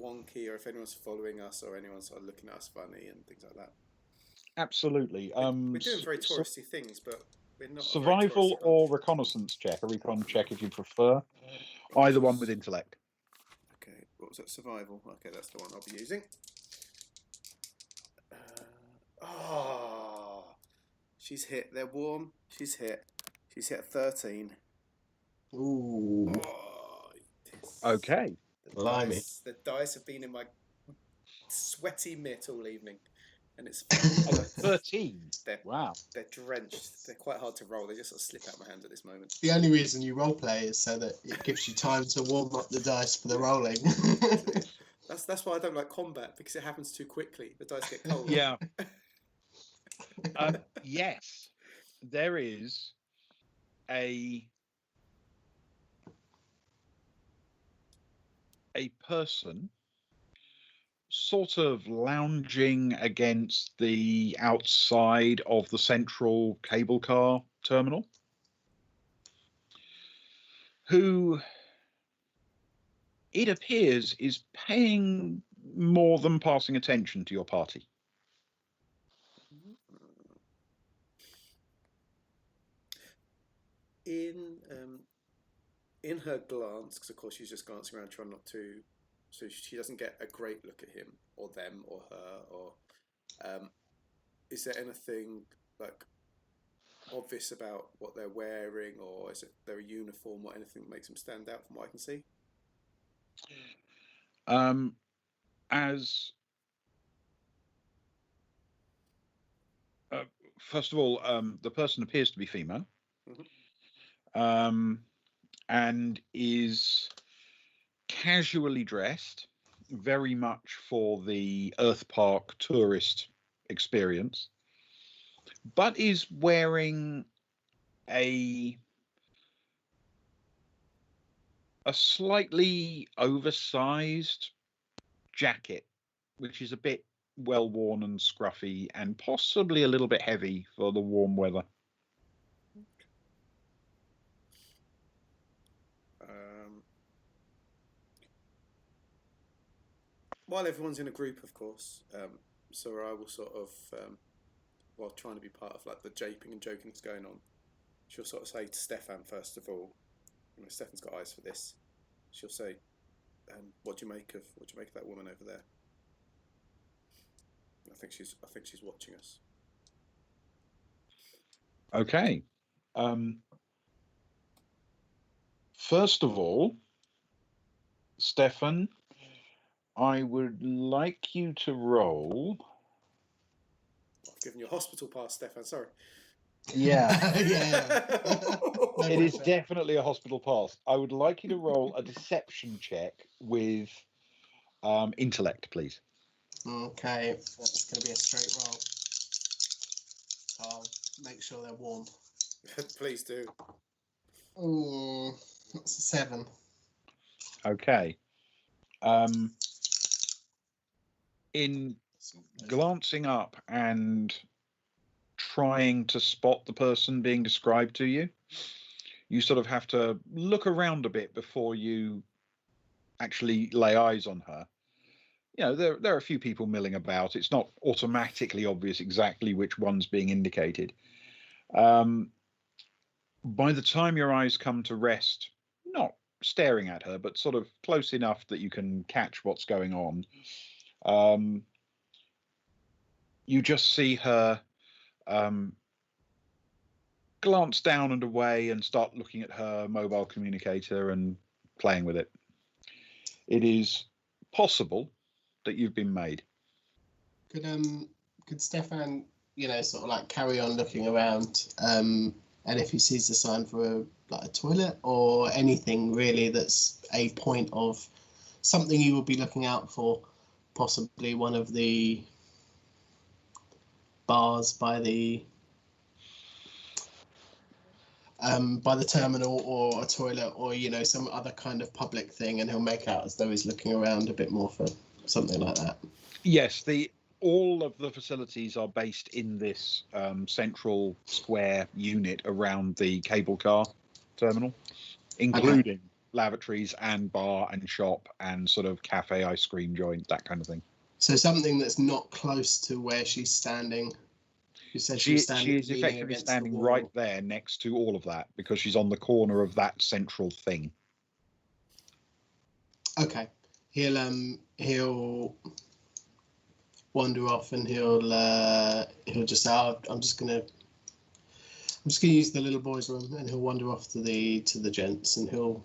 wonky, or if anyone's following us or anyone's sort of looking at us funny and things like that? Absolutely. We're doing very touristy things, but we're not. Survival or reconnaissance check? A recon check if you prefer. Either one with intellect. Okay, what was that? Survival. Okay, that's the one I'll be using. She's hit. They're warm. She's hit. She's hit 13. Ooh. Okay. The dice have been in my sweaty mitt all evening. and it's Oh, 13. Wow. They're drenched. They're quite hard to roll. They just sort of slip out my hand at this moment. The only reason you roleplay is so that it gives you time to warm up the dice for the rolling. That's why I don't like combat, because it happens too quickly. The dice get cold. Yeah. Yes, there is a person sort of lounging against the outside of the central cable car terminal, who it appears is paying more than passing attention to your party. In her glance, because of course she's just glancing around, trying not to, so she doesn't get a great look at him or them or her, or is there anything like obvious about what they're wearing, or is it their uniform, or anything that makes them stand out from what I can see? As first of all, the person appears to be female, and is casually dressed, very much for the Earth Park tourist experience, but is wearing a slightly oversized jacket, which is a bit well worn and scruffy, and possibly a little bit heavy for the warm weather. While everyone's in a group, of course, Soraya will sort of, while trying to be part of like the japing and joking that's going on, she'll sort of say to Stefan, first of all, you know, Stefan's got eyes for this. She'll say, "What do you make of that woman over there? I think she's watching us." Okay. First of all, Stefan, I would like you to roll. I've given you a hospital pass, Stefan. Sorry. Yeah. Yeah. It is definitely a hospital pass. I would like you to roll a deception check with intellect, please. Okay, that's going to be a straight roll. I'll make sure they're warm. Please do. Oh, that's a 7. Okay. In glancing up and trying to spot the person being described to you, you sort of have to look around a bit before you actually lay eyes on her. You know, there are a few people milling about. It's not automatically obvious exactly which one's being indicated. By the time your eyes come to rest, not staring at her, but sort of close enough that you can catch what's going on, you just see her glance down and away and start looking at her mobile communicator and playing with it. It is possible that you've been made. Could Stefan, sort of like carry on looking around, and if he sees a sign for a toilet or anything really that's a point of something you will be looking out for, possibly one of the bars by the terminal, or a toilet, or some other kind of public thing, and he'll make out as though he's looking around a bit more for something like that. Yes, all of the facilities are based in this central square unit around the cable car terminal, including lavatories and bar and shop and sort of cafe, ice cream joint, that kind of thing. So something that's not close to where she's standing. You said she is effectively standing right there next to all of that, because she's on the corner of that central thing. Okay, he'll wander off, and he'll just say, I'm just gonna use the little boys' room, and he'll wander off to the gents, and he'll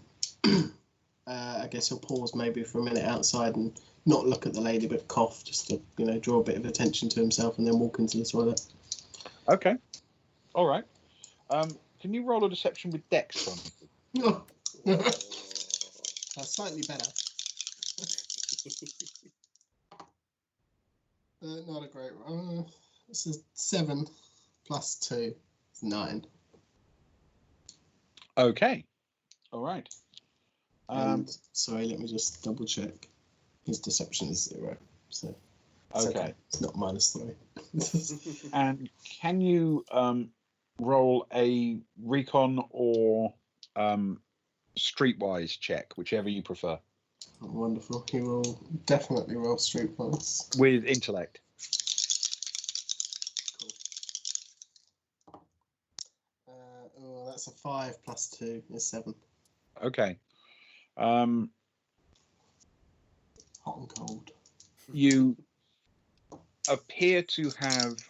I guess he'll pause maybe for a minute outside and not look at the lady, but cough, just to draw a bit of attention to himself, and then walk into the toilet. Okay. All right. Can you roll a deception with Dex for me? That's slightly better. Not a great roll. This is 7 plus 2 is 9. Okay. All right. And sorry, let me just double check. His deception is 0, so it's okay. It's not -3. And can you roll a recon or streetwise check, whichever you prefer? Oh, wonderful. He will definitely roll streetwise. With intellect. Cool. That's a 5 plus 2 is 7. Okay. Hot and cold. You appear to have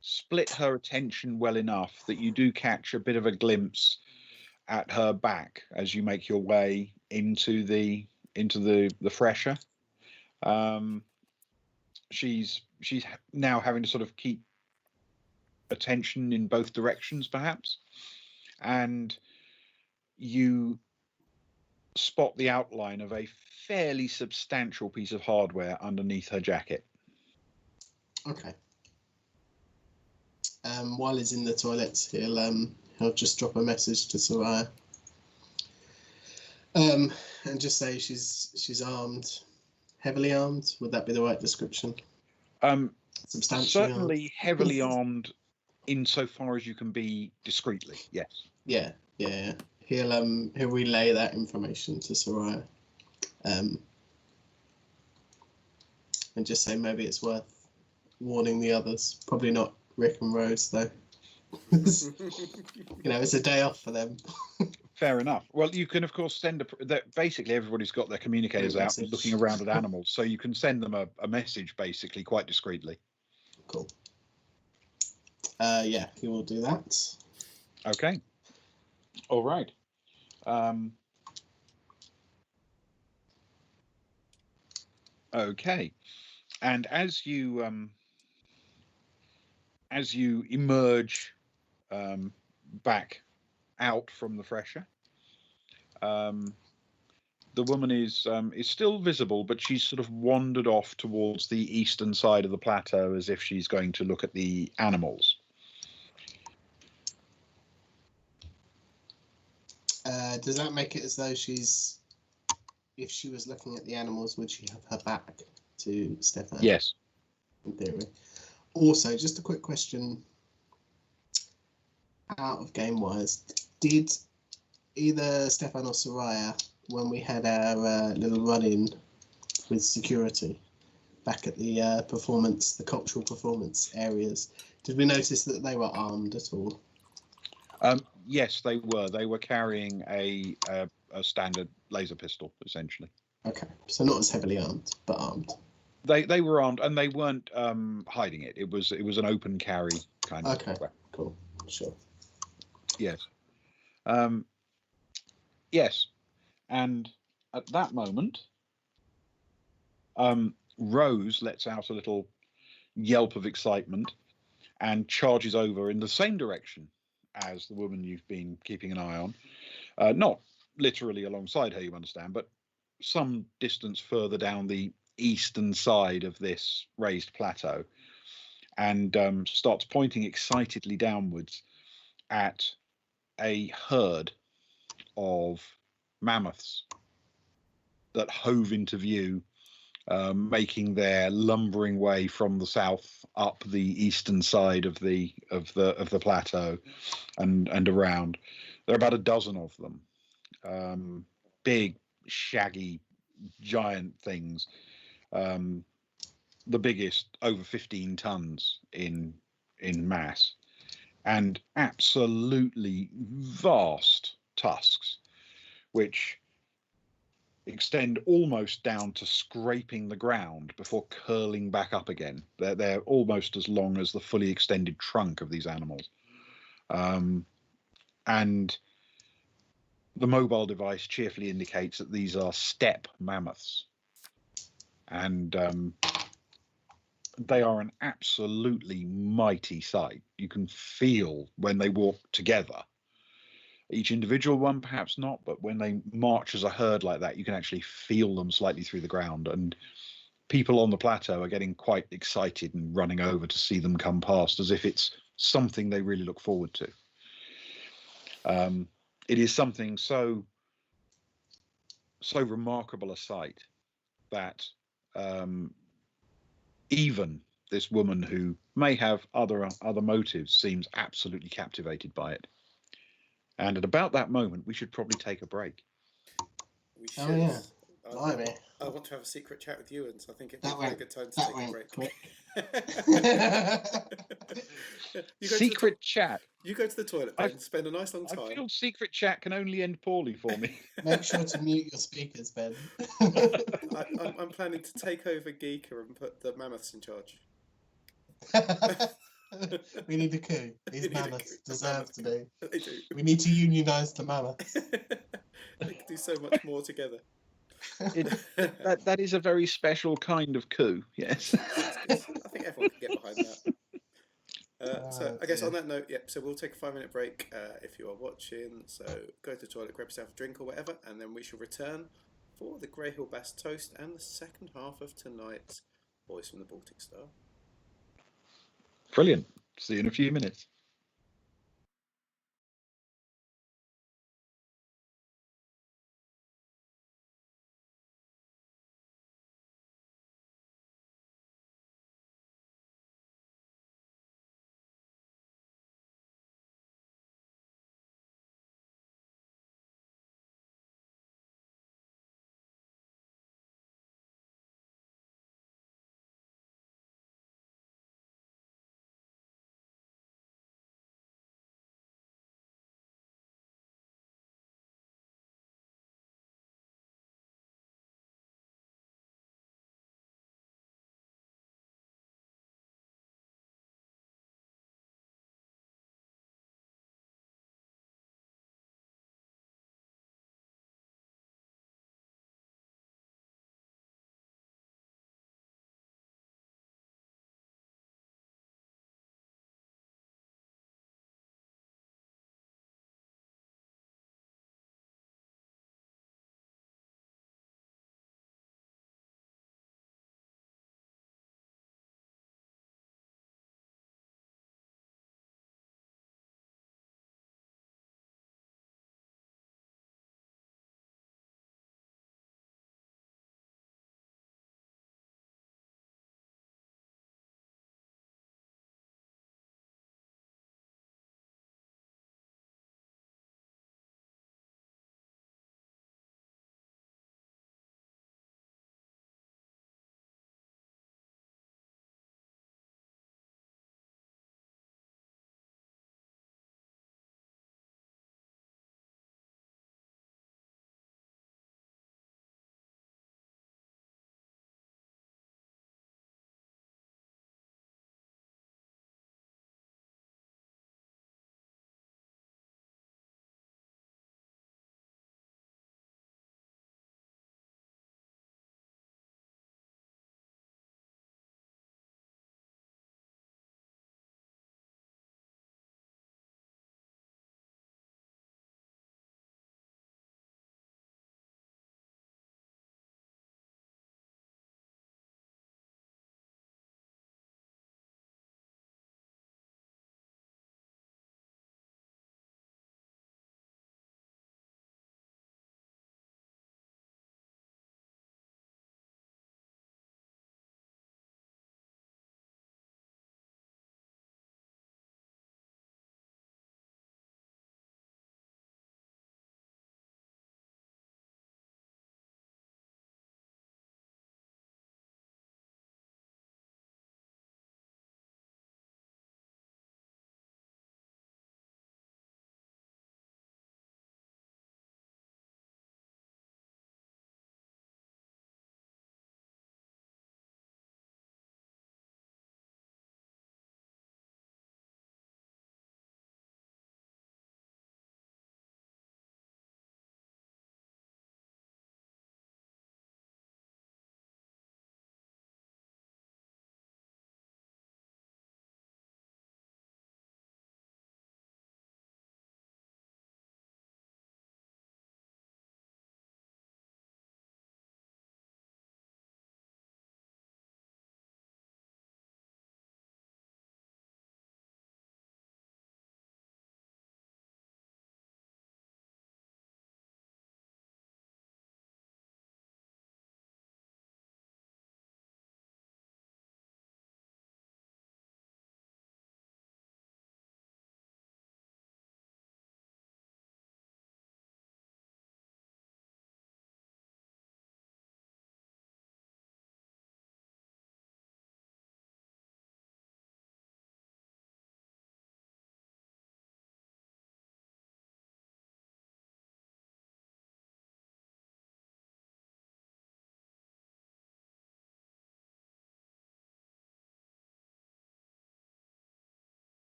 split her attention well enough that you do catch a bit of a glimpse at her back as you make your way into the fresher. She's now having to sort of keep attention in both directions, perhaps, and you spot the outline of a fairly substantial piece of hardware underneath her jacket. Okay. While he's in the toilets, he'll just drop a message to Soraya, and just say she's armed, heavily armed. Would that be the right description? Substantially Certainly armed. heavily armed, insofar as you can be discreetly. Yes. Yeah. He'll relay that information to Soraya, and just say maybe it's worth warning the others. Probably not Rick and Rose, though. It's a day off for them. Fair enough. Well, you can, of course, send basically everybody's got their communicators out and looking around at animals, so you can send them a message, basically, quite discreetly. Cool. Yeah, he will do that. Okay. All right. Okay. And as you emerge back out from the fresher, the woman is still visible, but she's sort of wandered off towards the eastern side of the plateau as if she's going to look at the animals. Does that make it as though if she was looking at the animals, would she have her back to Stefan? Yes. In theory. Also, just a quick question, out of game wise, did either Stefan or Soraya, when we had our little run-in with security back at the the cultural performance areas, did we notice that they were armed at all? Yes, they were. They were carrying a standard laser pistol, essentially. Okay, so not as heavily armed, but armed. They were armed, and they weren't hiding it. It was an open carry kind of. Okay, cool, sure. Yes. Yes, and at that moment, Rose lets out a little yelp of excitement and charges over in the same direction as the woman you've been keeping an eye on. Not literally alongside her, you understand, but some distance further down the eastern side of this raised plateau, and starts pointing excitedly downwards at a herd of mammoths that hove into view, making their lumbering way from the south up the eastern side of the plateau and around. There are about a dozen of them, big, shaggy, giant things. The biggest over 15 tons in mass, and absolutely vast tusks, which extend almost down to scraping the ground before curling back up again. They're almost as long as the fully extended trunk of these animals. And the mobile device cheerfully indicates that these are steppe mammoths. and they are an absolutely mighty sight. You can feel when they walk together. Each individual one, perhaps not, but when they march as a herd like that, you can actually feel them slightly through the ground. And people on the plateau are getting quite excited and running over to see them come past, as if it's something they really look forward to. It is something so remarkable a sight that even this woman, who may have other motives, seems absolutely captivated by it. And at about that moment, we should probably take a break. We should. Oh yeah, I, blimey. I want to have a secret chat with you, and so I think it'd be That a very went- good time to that take a went break. quick. Secret chat. You go to the toilet, Ben. Spend a nice long I time. feel secret chat can only end poorly for me. Make sure to mute your speakers, Ben. I'm planning to take over Giikur and put the mammoths in charge. We need a coup. These We need a mammoths coup. deserve to be. They do. We need to unionise the mammoths. They could do so much more together. That is a very special kind of coup. Yes. I think everyone can get behind that. So I guess dear. on that note, so we'll take a 5-minute break if you are watching. So go to the toilet, grab yourself a drink or whatever, and then we shall return for the Grey Hill Bass Toast and the second half of tonight's Boys from the Baltic Star. Brilliant. See you in a few minutes.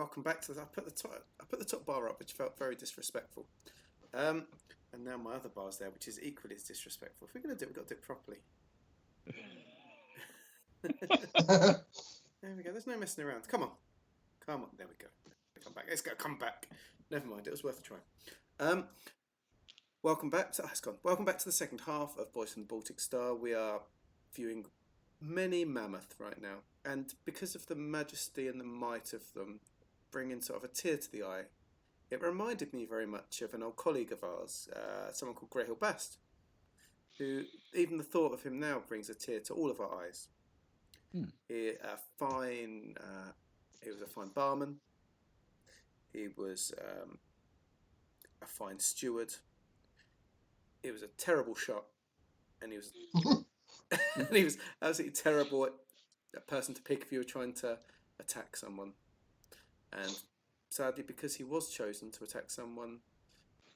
welcome back to the. I put the top bar up, which felt very disrespectful. And now my other bar's there, which is equally as disrespectful. If we're going to do it, we've got to do it properly. There we go. There's no messing around. Come on. There we go. Come back. Let's go. Come back. Never mind. It was worth a try. Welcome back to. It's gone. Welcome back to the second half of Boys from the Baltic Star. We are viewing many mammoth right now, and because of the majesty and the might of them, bringing sort of a tear to the eye. It reminded me very much of an old colleague of ours, someone called Grahil Bast, who even the thought of him now brings a tear to all of our eyes. He was a fine barman. He was a fine steward. He was a terrible shot, and he was and he was absolutely terrible at a person to pick if you were trying to attack someone. And sadly, because he was chosen to attack someone,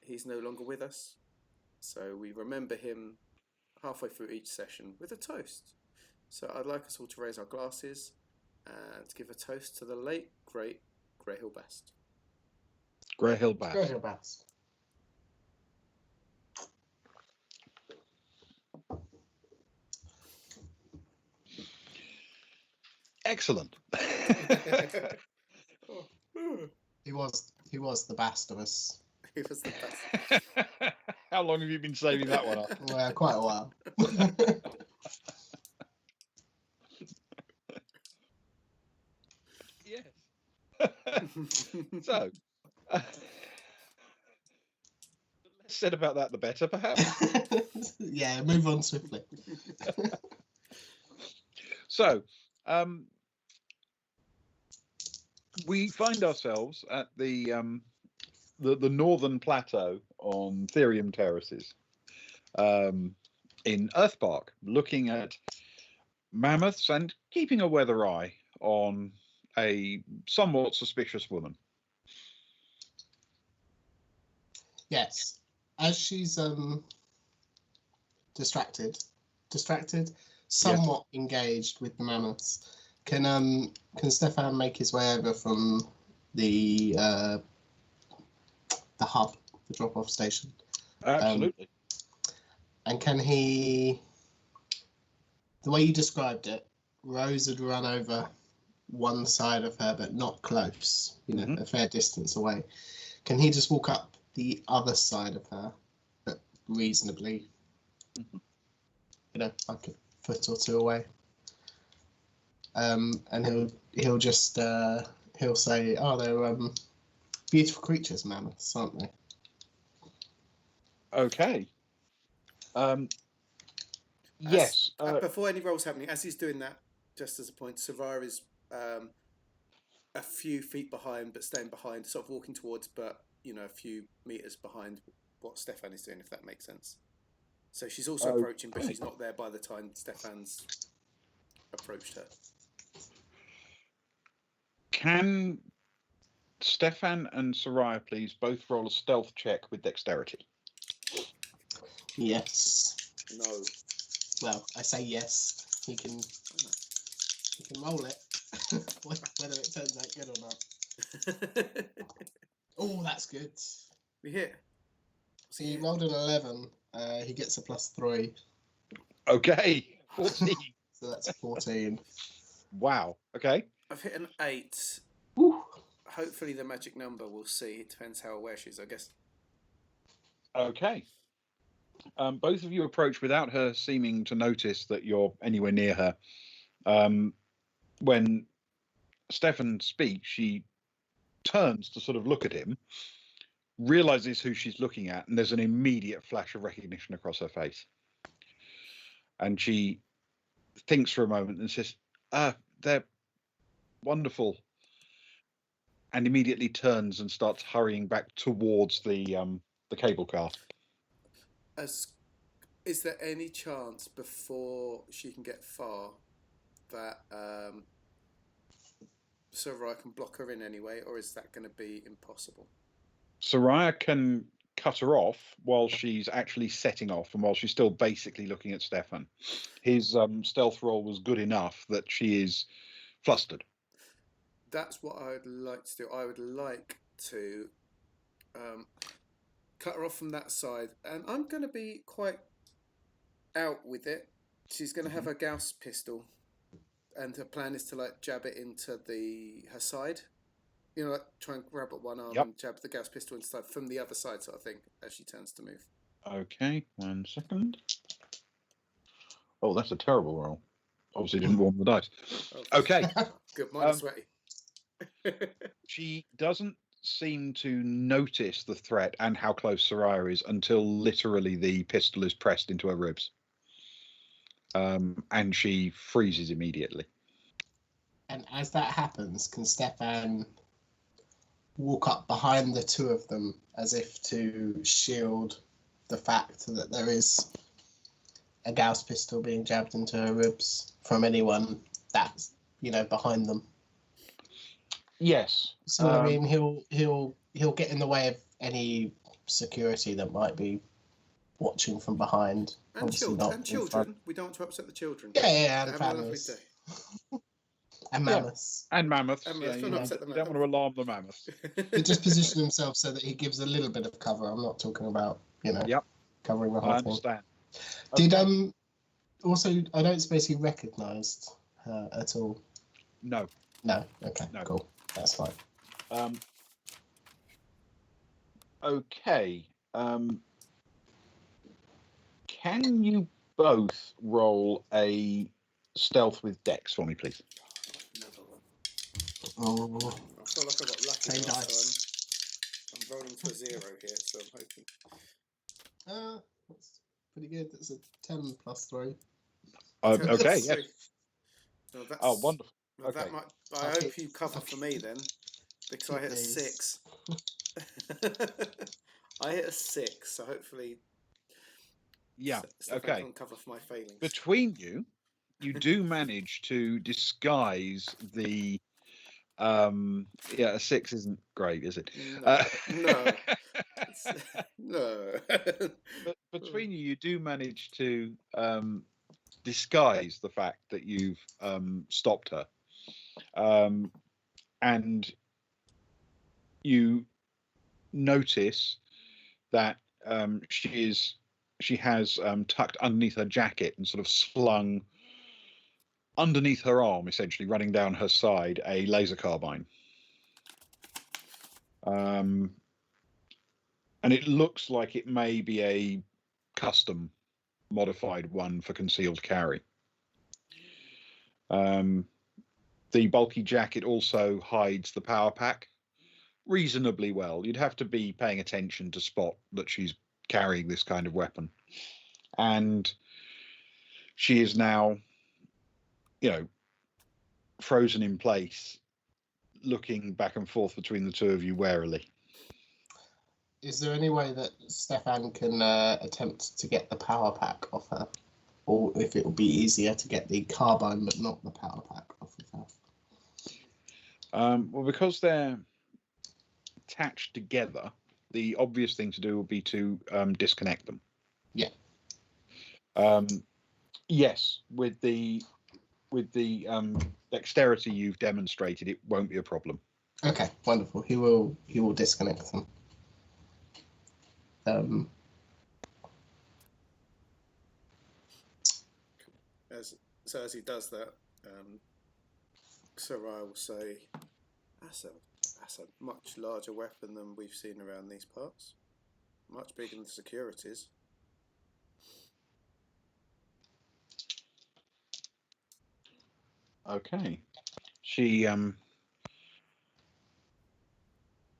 he's no longer with us. So we remember him halfway through each session with a toast. So I'd like us all to raise our glasses and give a toast to the late, great Grahil Bast. Grahil Bast. Grahil Bast. Excellent. He was the best of us. He was the best. How long have you been saving that one up? Well, quite a while. Yes. So, the less said about that, the better, perhaps. Yeah, move on swiftly. So, we find ourselves at the northern plateau on Therium Terraces in Earth Park, looking at mammoths and keeping a weather eye on a somewhat suspicious woman. Yes, as she's distracted, somewhat engaged with the mammoths. Can Stefan make his way over from the hub, the drop-off station? Absolutely. And can he, the way you described it, Rose had run over one side of her, but not close, a fair distance away. Can he just walk up the other side of her, but reasonably, like a foot or two away? And he'll just he'll say, "Oh, they're beautiful creatures, mammoths, aren't they?" Okay. Yes. Before any rolls happening, as he's doing that, just as a point, Soraya is a few feet behind, but staying behind, sort of walking towards, but a few meters behind what Stefan is doing, if that makes sense. So she's also approaching, but she's not there by the time Stefan's approached her. Can Stefan and Soraya please both roll a stealth check with dexterity? Yes. No. Well, I say yes. He can roll it, whether it turns out good or not. Oh, that's good. We hit. So he rolled an 11. He gets a +3. Okay. 14. So that's 14. Wow. Okay. I've hit an 8. Woo. Hopefully the magic number, we'll see. It depends how aware she is, I guess. Okay. Both of you approach without her seeming to notice that you're anywhere near her. When Stefan speaks, she turns to sort of look at him, realizes who she's looking at, and there's an immediate flash of recognition across her face. And she thinks for a moment and says, they're wonderful. And immediately turns and starts hurrying back towards the cable car. Is there any chance before she can get far that Soraya can block her in anyway, or is that going to be impossible? Soraya can cut her off while she's actually setting off and while she's still basically looking at Stefan. His stealth roll was good enough that she is flustered. that's what I would like to do. I would like to cut her off from that side, and I'm going to be quite out with it. She's going to have her Gauss pistol, and her plan is to like jab it into her side. You know, like try and grab at one arm and jab the Gauss pistol inside from the other side, sort of thing, as she turns to move. Okay, 1 second. Oh, that's a terrible roll. Obviously didn't warm the dice. Oh, Okay. Good, mine are sweaty. She doesn't seem to notice the threat and how close Soraya is until literally the pistol is pressed into her ribs. And she freezes immediately. And as that happens, can Stefan walk up behind the two of them as if to shield the fact that there is a Gauss pistol being jabbed into her ribs from anyone that's, behind them? Yes. So I mean, he'll get in the way of any security that might be watching from behind. And children. We don't want to upset the children. Yeah, and have families. a lovely day. And mammoths. And mammoths. And Yeah, mammoths. you Don't upset the don't want to alarm the mammoths. He just position himself so that he gives a little bit of cover. I'm not talking about, covering the whole I thing. understand. Did also, I don't suppose he recognised her at all. No. No. Okay. No. Cool. That's fine. Okay. Can you both roll a stealth with Dex for me, please? Oh. I feel like I got lucky Same last dice. time. I'm rolling to a 0 here, so I'm hoping. That's pretty good. That's a 10 plus 3. Okay. Yes. No, wonderful. Well, Okay. that might. I hope you cover for me then, because I hit a 6. I hit a 6, so hopefully. Yeah. Stefan Okay. can cover for my failings. Between you do manage to disguise the. A 6 isn't great, is it? No. No. But between you do manage to disguise the fact that you've stopped her, and you notice that she has tucked underneath her jacket and sort of slung underneath her arm, essentially running down her side, a laser carbine. And it looks like it may be a custom modified one for concealed carry. The bulky jacket also hides the power pack reasonably well. You'd have to be paying attention to spot that she's carrying this kind of weapon. And she is now, frozen in place, looking back and forth between the two of you warily. Is there any way that Stefan can attempt to get the power pack off her? Or if it would be easier to get the carbine but not the power pack off of her? Well, because they're attached together, the obvious thing to do would be to disconnect them. Yeah. Yes, with the dexterity you've demonstrated, it won't be a problem. Okay, wonderful. He will disconnect them. As he does that, Soraya will say, "That's a much larger weapon than we've seen around these parts. Much bigger than the securities." Okay. She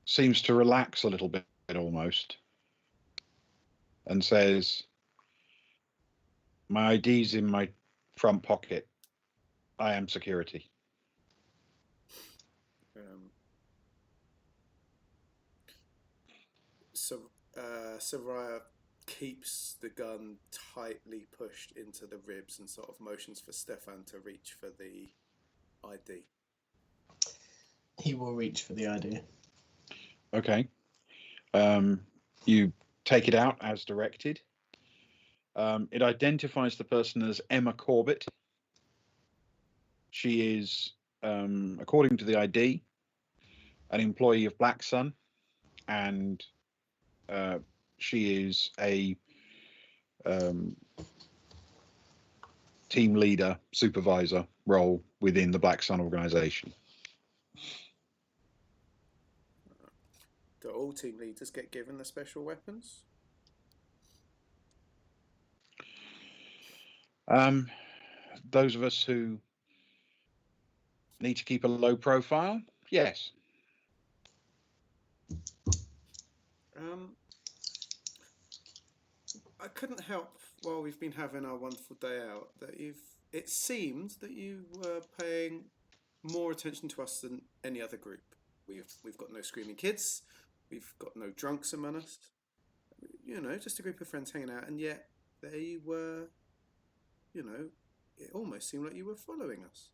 seems to relax a little bit almost, and says, "My ID's in my front pocket. I am security." Soraya keeps the gun tightly pushed into the ribs and sort of motions for Stefan to reach for the ID. He will reach for the ID. Okay. You take it out as directed. It identifies the person as Emma Corbett. She is, according to the ID, an employee of Black Sun, and she is a team leader, supervisor role within the Black Sun organization. Do all team leaders get given the special weapons? Those of us who need to keep a low profile, yes. I couldn't help while we've been having our wonderful day out that it seemed that you were paying more attention to us than any other group. We've got no screaming kids, we've got no drunks among us. You know, just a group of friends hanging out, and yet they were, you know, it almost seemed like you were following us.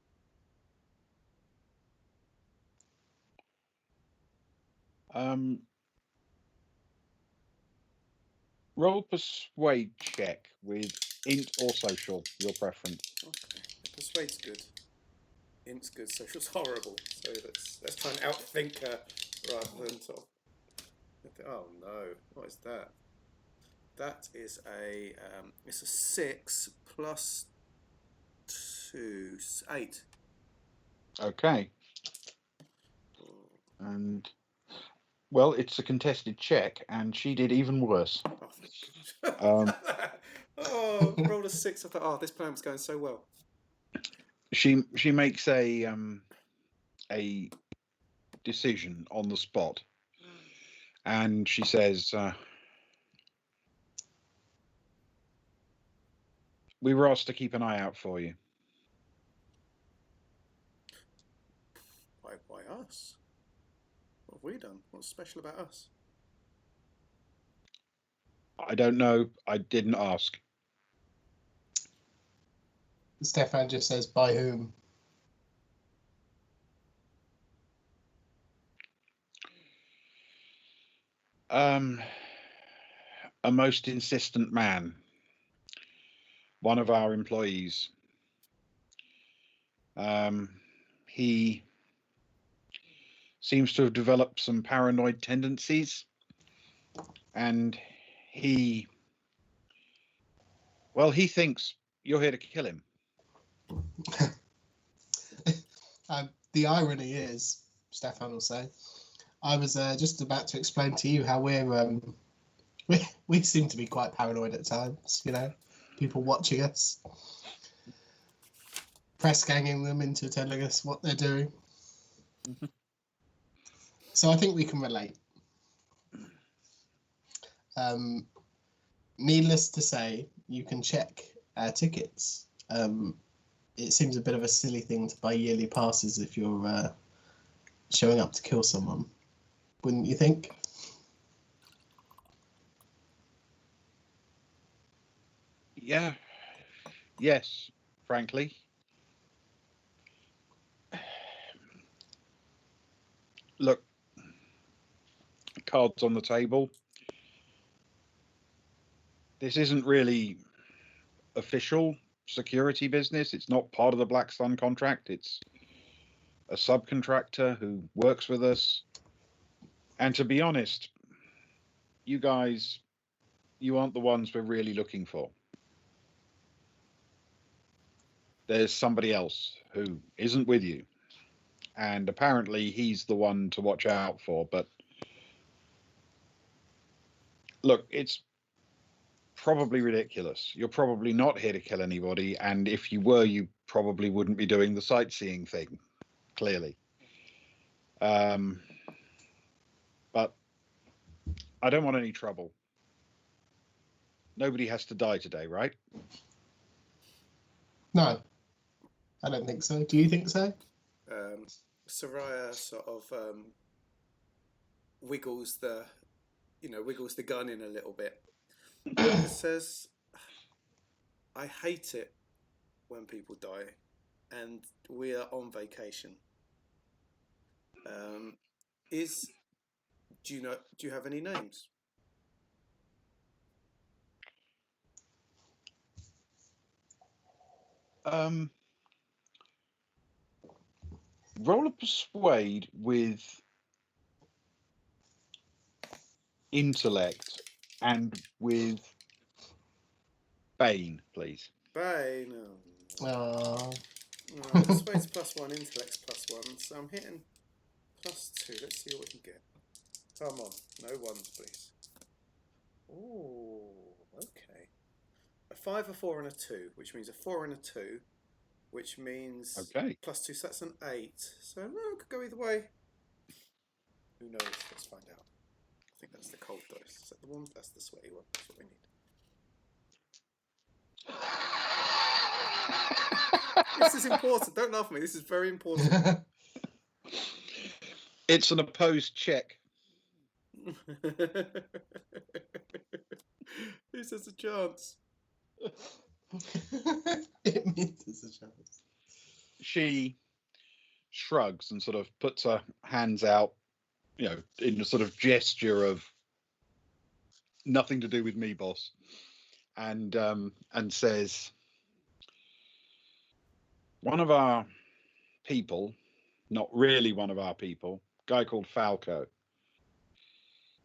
Roll persuade check with int or social, your preference. Okay, persuade's good. Int's good, social's horrible. So let's try and outthink her rather than sort of. Oh no, what is that? That is it's a 6 plus 2, 8. Okay. And well, it's a contested check, and she did even worse. Oh, rolled a 6. I thought, oh, this plan was going so well. She makes a decision on the spot, and she says, "We were asked to keep an eye out for you." Why us? What have we done? What's special about us? I don't know. I didn't ask. Stefan just says, by whom? A most insistent man. One of our employees. He seems to have developed some paranoid tendencies, and he thinks you're here to kill him. The irony is, Stefan will say, I was just about to explain to you how we seem to be quite paranoid at times, you know, people watching us, press ganging them into telling us what they're doing. So I think we can relate. Needless to say, you can check our tickets. It seems a bit of a silly thing to buy yearly passes if you're showing up to kill someone, wouldn't you think? Yeah. Yes, frankly. Look, cards on the table. This isn't really official security business. It's not part of the Black Sun contract. It's a subcontractor who works with us. And to be honest, you guys, you aren't the ones we're really looking for. There's somebody else who isn't with you. And apparently he's the one to watch out for. But look, it's probably ridiculous. You're probably not here to kill anybody. And if you were, you probably wouldn't be doing the sightseeing thing, clearly. But I don't want any trouble. Nobody has to die today, right? No, I don't think so. Do you think so? Soraya sort of wiggles the gun in a little bit. It says, "I hate it when people die, and we are on vacation." Do you have any names? Roll a persuade with intellect, and with Bane, please. Bane. Oh. Persuade's +1, intellect's +1, so I'm hitting +2. Let's see what we can get. Come on, no ones, please. Ooh, okay. A 5, a 4, and a 2, which means a 4 and a 2, which means Okay. +2, so that's an 8. So no, it could go either way. Who knows? Let's find out. I think that's the cold dice. Is that the one? That's the sweaty one. That's what we need. This is important. Don't laugh at me. This is very important. It's an opposed check. Who says a chance? It means there's a chance. She shrugs and sort of puts her hands out, in a sort of gesture of nothing to do with me, boss, and says, one of our people, not really one of our people, guy called Falco,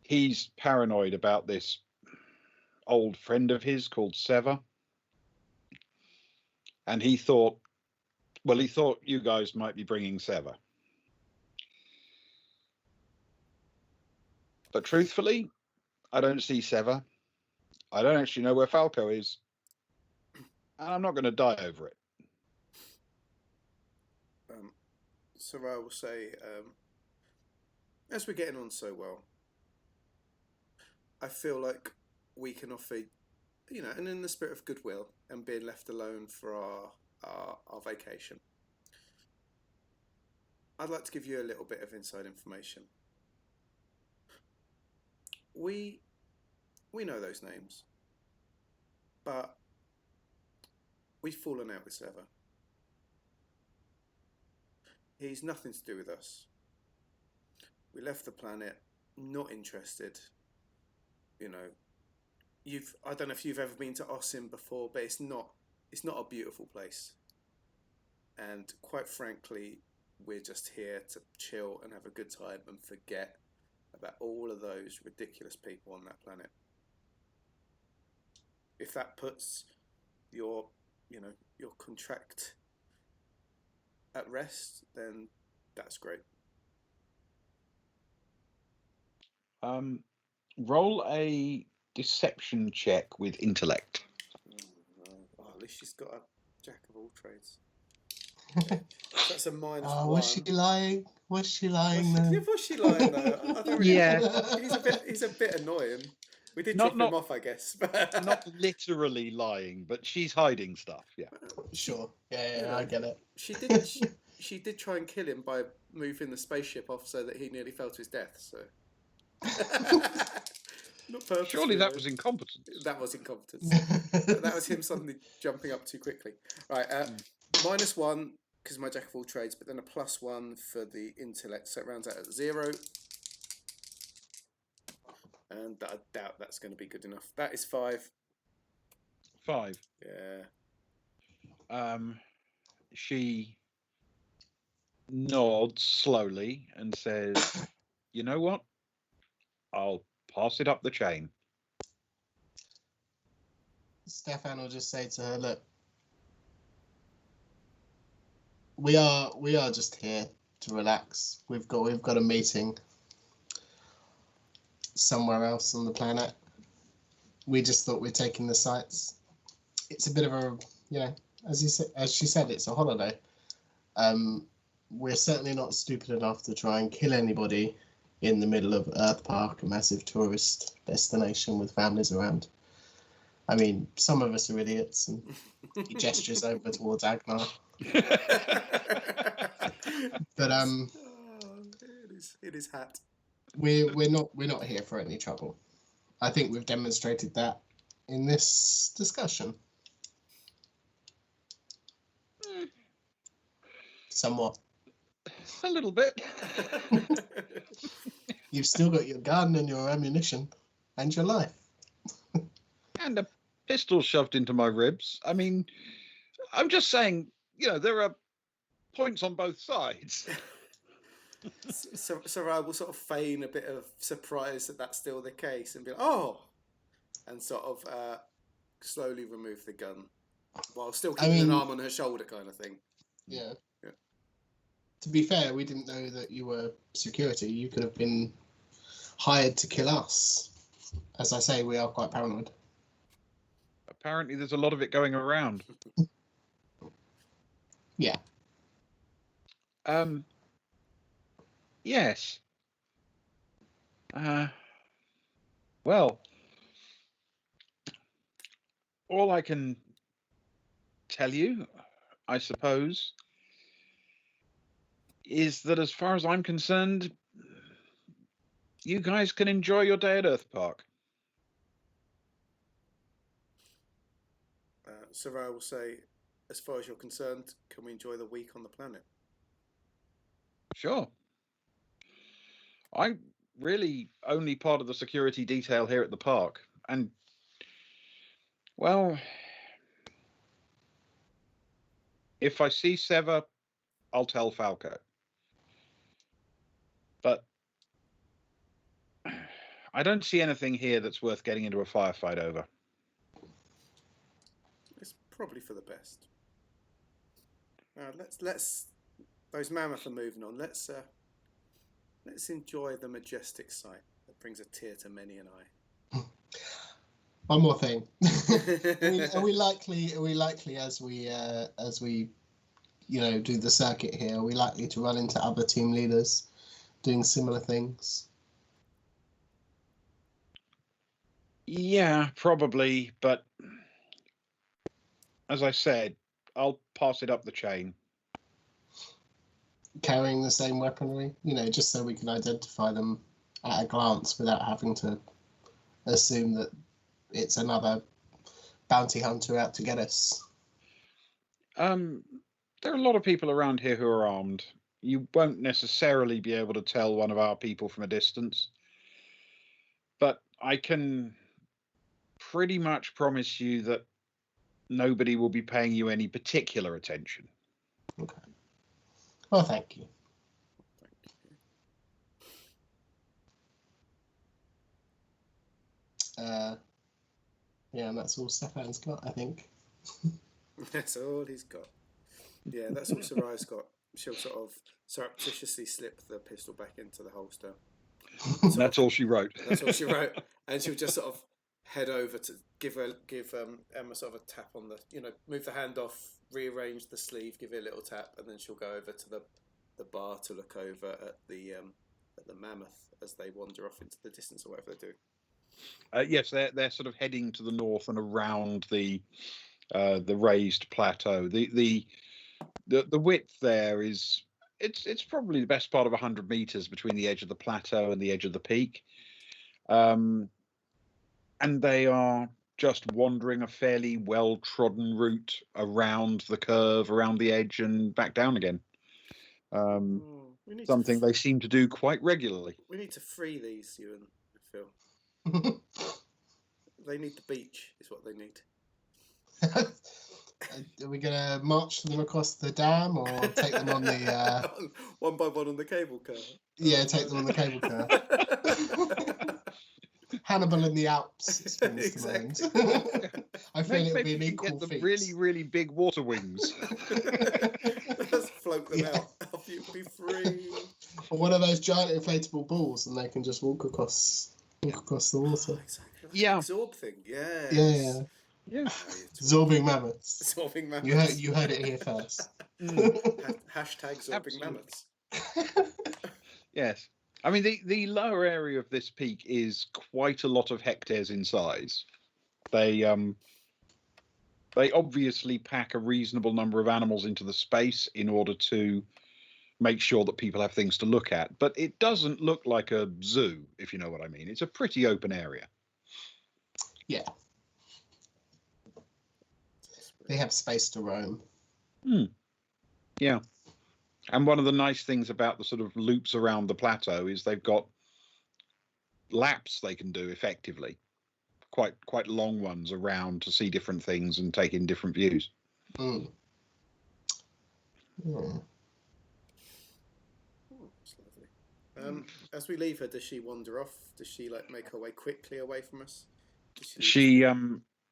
he's paranoid about this old friend of his called Sever, and he thought you guys might be bringing Sever. But truthfully, I don't see Sever. I don't actually know where Falco is. And I'm not going to die over it. Soraya will say, as we're getting on so well, I feel like we can offer, and in the spirit of goodwill and being left alone for our vacation, I'd like to give you a little bit of inside information. We know those names, but we've fallen out with Sever. He's nothing to do with us. We left the planet, not interested. I don't know if you've ever been to Osim before, but it's not a beautiful place. And quite frankly, we're just here to chill and have a good time and forget about all of those ridiculous people on that planet. If that puts your contract at rest, then that's great. Roll a deception check with intellect. Oh, at least she's got a jack of all trades. That's a -1. Was she lying? Was she lying though? Was she lying though? I don't really He's a bit annoying. We did drop him off, I guess. Not literally lying, but she's hiding stuff. Yeah. Sure. Yeah, I get it. She did try and kill him by moving the spaceship off so that he nearly fell to his death. So. Not purposely. Surely that was incompetence. That was incompetence. That was him suddenly jumping up too quickly. Right, -1 because my jack of all trades, but then a +1 for the intellect, so it rounds out at 0. And I doubt that's going to be good enough. That is 5. 5. Yeah. She nods slowly and says, "You know what? I'll pass it up the chain." Stefan will just say to her, "Look, we are just here to relax. We've got a meeting somewhere else on the planet. We just thought we'd take in the sights. It's a bit of a, as she said, it's a holiday. We're certainly not stupid enough to try and kill anybody in the middle of Earth Park, a massive tourist destination with families around. I mean, some of us are idiots." And he gestures over towards Agnar. But it is hat. We're not here for any trouble. I think we've demonstrated that in this discussion. Somewhat. A little bit. You've still got your gun and your ammunition and your life. And a pistol shoved into my ribs. I mean, I'm just saying, there are points on both sides. Soraya will sort of feign a bit of surprise that that's still the case and be like, oh, and sort of slowly remove the gun while still keeping an arm on her shoulder, kind of thing. Yeah. To be fair, we didn't know that you were security. You could have been hired to kill us. As I say, we are quite paranoid. Apparently, there's a lot of it going around. Yeah. Yes. Well, all I can tell you, I suppose, is that as far as I'm concerned, you guys can enjoy your day at Earth Park. Soraya will say, as far as you're concerned, can we enjoy the week on the planet? Sure. I'm really only part of the security detail here at the park. And, well, if I see Seva, I'll tell Falco. But I don't see anything here that's worth getting into a firefight over. It's probably for the best. Let's those mammoth are moving on. Let's enjoy the majestic sight that brings a tear to many an eye. One more thing. Are we likely as we do the circuit here? Are we likely to run into other team leaders doing similar things? Yeah, probably, but as I said, I'll pass it up the chain. Carrying the same weaponry, just so we can identify them at a glance without having to assume that it's another bounty hunter out to get us. There are a lot of people around here who are armed. You won't necessarily be able to tell one of our people from a distance, but I can pretty much promise you that nobody will be paying you any particular attention. Okay. Well, thank you. Yeah, and that's all Stefan's got, I think. That's all he's got. Yeah, that's all Soraya's got. She'll sort of surreptitiously slip the pistol back into the holster. That's all she wrote. That's all she wrote, and she'll just sort of head over to give Emma sort of a tap on the, move the hand off, rearrange the sleeve, give it a little tap, and then she'll go over to the bar to look over at the mammoth as they wander off into the distance or whatever they do. Yes, they're sort of heading to the north and around the raised plateau. The width there is it's probably the best part of 100 meters between the edge of the plateau and the edge of the peak, and they are just wandering a fairly well-trodden route around the curve, around the edge, and back down again. Something they seem to do quite regularly. We need to free these, you and Phil. They need the beach, is what they need. Are we going to march them across the dam or take them on the... one by one on the cable car? Yeah, take them on the cable car. Hannibal in the Alps springs to mind. I feel it would be an equal feat. Really, really big water wings. Let's float them out. You'll be free. Or one of those giant inflatable balls, and they can just walk across the water. Oh, exactly. Yeah. Absorb thing. Yes. Yeah. Zorbing mammoths. Zorbing mammoths. You heard it here first. Hashtag zorbing mammoths. Yes. I mean, the lower area of this peak is quite a lot of hectares in size. They obviously pack a reasonable number of animals into the space in order to make sure that people have things to look at. But it doesn't look like a zoo, if you know what I mean. It's a pretty open area. Yeah. They have space to roam. Yeah. And one of the nice things about the sort of loops around the plateau is they've got laps they can do effectively. Quite long ones around to see different things and take in different views. Yeah. That's lovely. As we leave her, does she wander off? Does she like make her way quickly away from us? She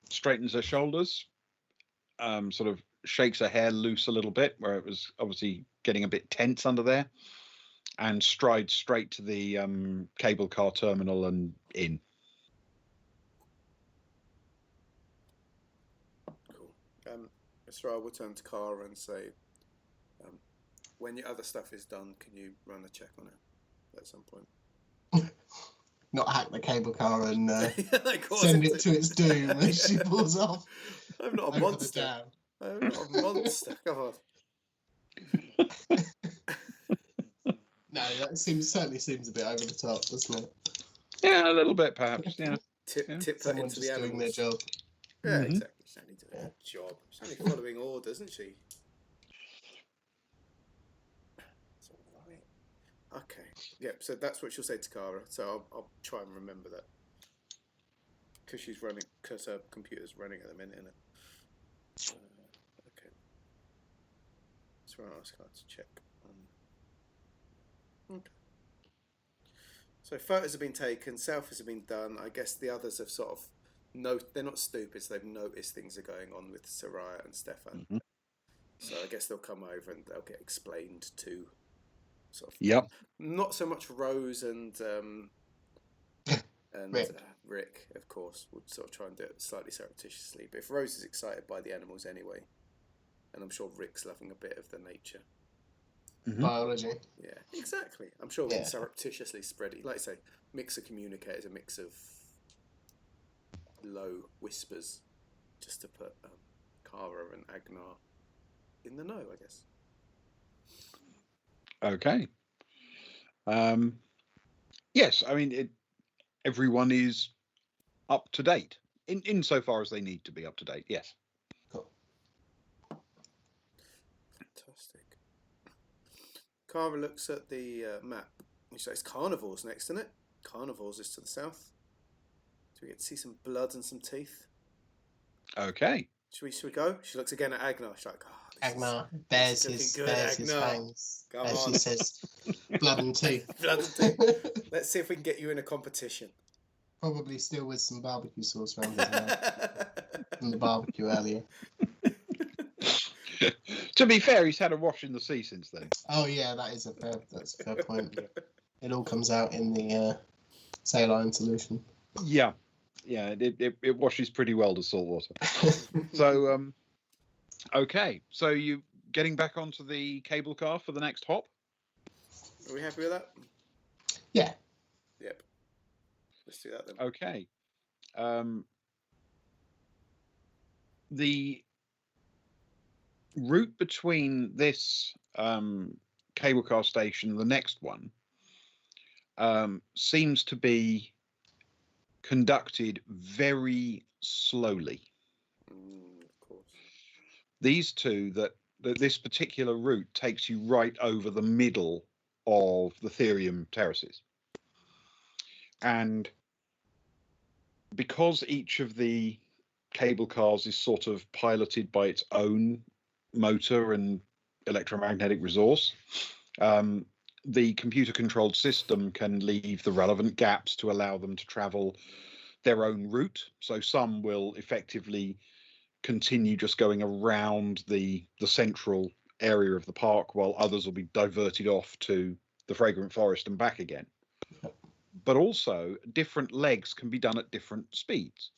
straightens her shoulders, sort of shakes her hair loose a little bit where it was obviously getting a bit tense under there, and strides straight to the cable car terminal and in. Cool. Soraya will turn to Kara and say, when your other stuff is done, can you run a check on it at some point? Not hack the cable car and send it to its doom as she pulls off. I'm not a monster. I'm not a monster. Come on. No, that certainly seems a bit over the top, doesn't it? Yeah, a little bit, perhaps. Yeah. Tip her Someone into just the doing their job. Yeah, exactly. She's only doing her job. She's only following orders, isn't she? It's all right. Okay. Yep. So that's what she'll say to Kara. So I'll try and remember that because her computer's running at the minute, isn't it? Okay. So I'll ask her to check. Okay. So photos have been taken, selfies have been done. I guess the others have sort of they're not stupid, so they've noticed things are going on with Soraya and Stefan. Mm-hmm. So I guess they'll come over and they'll get explained to sort of. Yep. Not so much Rose and Rick, of course, would sort of try and do it slightly surreptitiously. But if Rose is excited by the animals anyway, and I'm sure Rick's loving a bit of the nature. Mm-hmm. Biology. Yeah, exactly. I'm sure we can surreptitiously spread it. Like I say, mix of communicators, a mix of low whispers, just to put Kara and Agnar in the know, I guess. Okay. Yes, I mean, everyone is up to date, insofar as they need to be up to date, yes. Cool. Fantastic. Kara looks at the map. She says, carnivores next, isn't it? Carnivores is to the south. Do we get to see some blood and some teeth? Okay. Should we go? She looks again at Agnar. She's like, Agnar, there's his fangs. As she says, blood and teeth. Blood and teeth. Let's see if we can get you in a competition. Probably still with some barbecue sauce around his mouth from the barbecue earlier. To be fair, he's had a wash in the sea since then. Oh yeah, that's a fair point. It all comes out in the saline solution. Yeah, it washes pretty well to salt water. So, okay, so you getting back onto the cable car for the next hop? Are we happy with that? Yeah. Yep. Let's do that then. Okay. The route between this cable car station and the next one seems to be conducted very slowly. Of course. These two, this particular route takes you right over the middle of the Therium terraces. And because each of the cable cars is sort of piloted by its own motor and electromagnetic resource, the computer-controlled system can leave the relevant gaps to allow them to travel their own route. So some will effectively continue just going around the central area of the park, while others will be diverted off to the fragrant forest and back again. But also, different legs can be done at different speeds.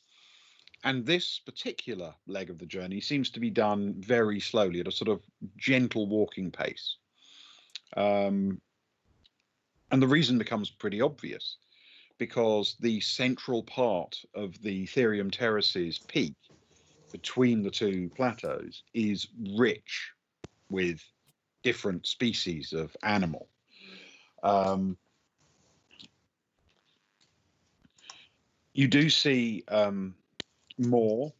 And this particular leg of the journey seems to be done very slowly, at a sort of gentle walking pace. And the reason becomes pretty obvious, because the central part of the Therium Terraces peak between the two plateaus is rich with different species of animal. You do see more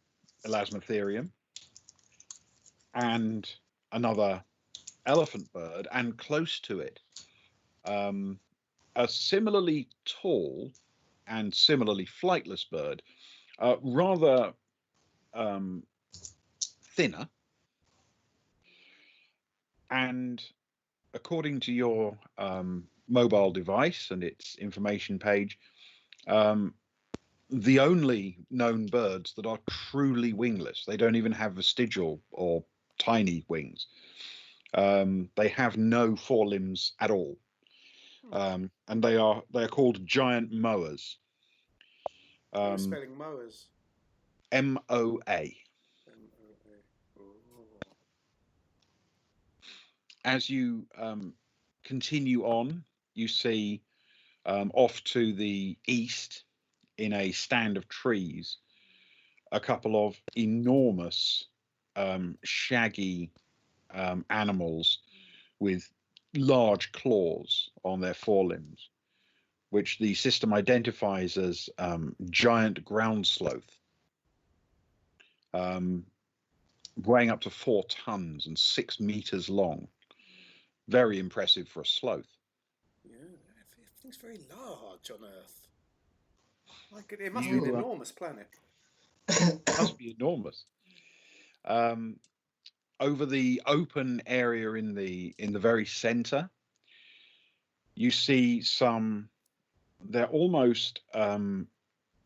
elasmotherium and another elephant bird, and close to it a similarly tall and similarly flightless bird, rather thinner and according to your mobile device and its information page, the only known birds that are truly wingless. They don't even have vestigial or tiny wings. They have no forelimbs at all, and they are called giant moas. What was spelling mowers? MOA. MOA. As you continue on, you see off to the east, in a stand of trees, a couple of enormous, shaggy animals with large claws on their forelimbs, which the system identifies as giant ground sloth, weighing up to 4 tons and 6 meters long. Very impressive for a sloth. Yeah, everything's very large on Earth. Like it must be an enormous planet. It must be enormous. Over the open area in the very center, you see some. They're almost. They're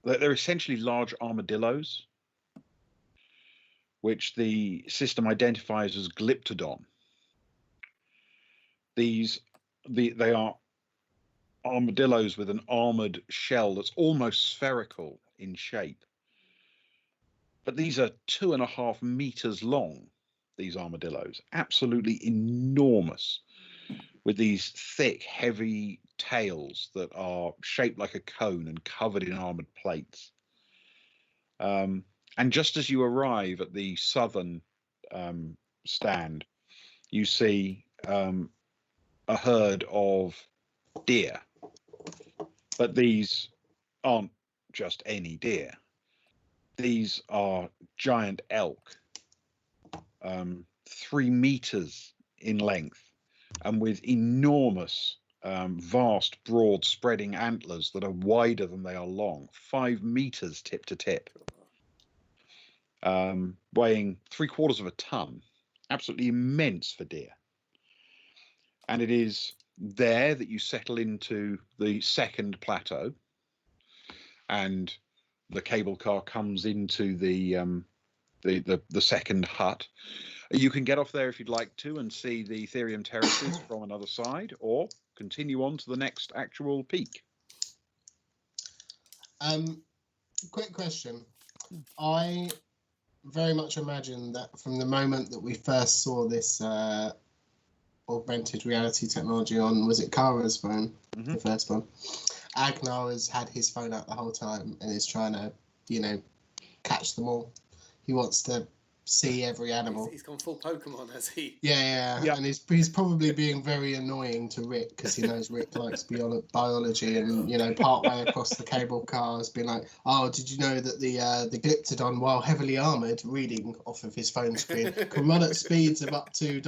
essentially large armadillos, which the system identifies as glyptodon. They are armadillos with an armored shell that's almost spherical in shape. But these are 2.5 meters long, these armadillos, absolutely enormous, with these thick, heavy tails that are shaped like a cone and covered in armored plates. And just as you arrive at the southern stand, you see a herd of deer. But these aren't just any deer. These are giant elk, 3 meters in length, and with enormous, vast, broad spreading antlers that are wider than they are long, 5 meters tip to tip, weighing 3/4 of a ton, absolutely immense for deer. And it is there that you settle into the second plateau, and the cable car comes into the second hut. You can get off there if you'd like to and see the Therium terraces from another side, or continue on to the next actual peak. Quick question. I very much imagine that from the moment that we first saw this augmented reality technology on, was it Kara's phone, the first one? Agnar has had his phone out the whole time and is trying to, catch them all. He wants to see every animal. He's gone full Pokemon, has he? Yeah. And he's probably being very annoying to Rick because he knows Rick likes biology, and part way across the cable car has been like, oh, did you know that the Glyptodon, while heavily armoured, reading off of his phone screen, can run at speeds of up to ...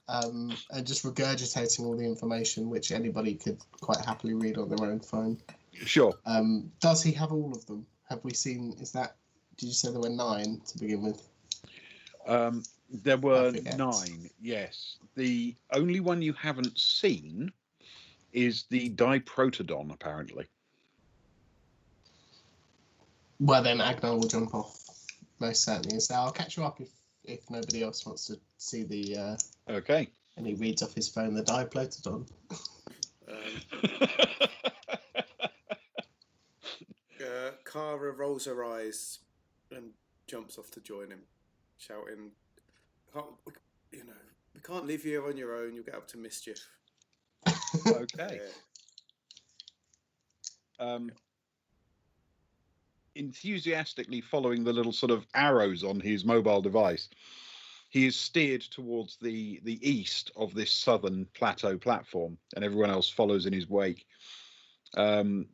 and just regurgitating all the information which anybody could quite happily read on their own phone. Sure. Does he have all of them? Have we seen? Did you say there were 9 to begin with? There were 9, yes. The only one you haven't seen is the diprotodon, apparently. Well, then Agnar will jump off, most certainly, and say, I'll catch you up if nobody else wants to see the... Okay. And he reads off his phone the diprotodon. Kara rolls her eyes and jumps off to join him, shouting, we can't leave you on your own, you'll get up to mischief. Okay. Enthusiastically following the little sort of arrows on his mobile device, he is steered towards the east of this southern plateau platform, and everyone else follows in his wake.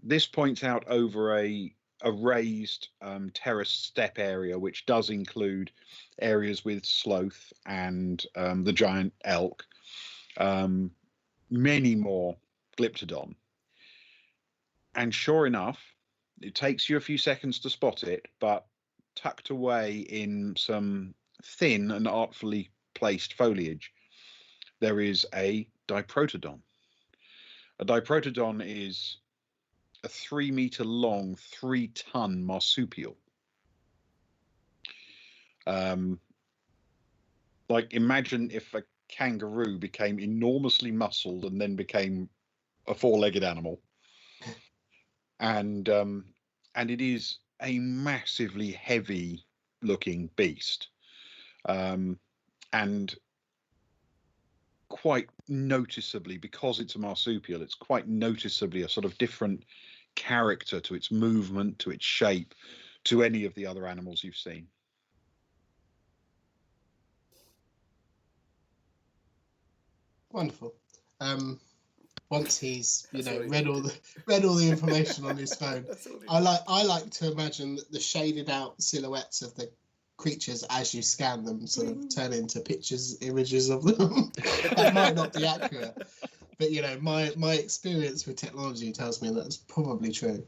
This points out over a raised terraced step area, which does include areas with sloth and the giant elk, many more glyptodon. And sure enough, it takes you a few seconds to spot it, but tucked away in some thin and artfully placed foliage there is a diprotodon. A diprotodon is a 3-meter long, 3-ton marsupial. Like, imagine if a kangaroo became enormously muscled and then became a 4-legged animal. And it is a massively heavy looking beast. And quite noticeably, because it's a marsupial, it's quite noticeably a sort of different character to its movement, to its shape, to any of the other animals you've seen. Wonderful. Once he's That's all he read all needed. the information on his phone, That's all he I like to imagine that the shaded out silhouettes of the creatures as you scan them sort of turn into images of them. That might not be accurate, but my experience with technology tells me that's probably true.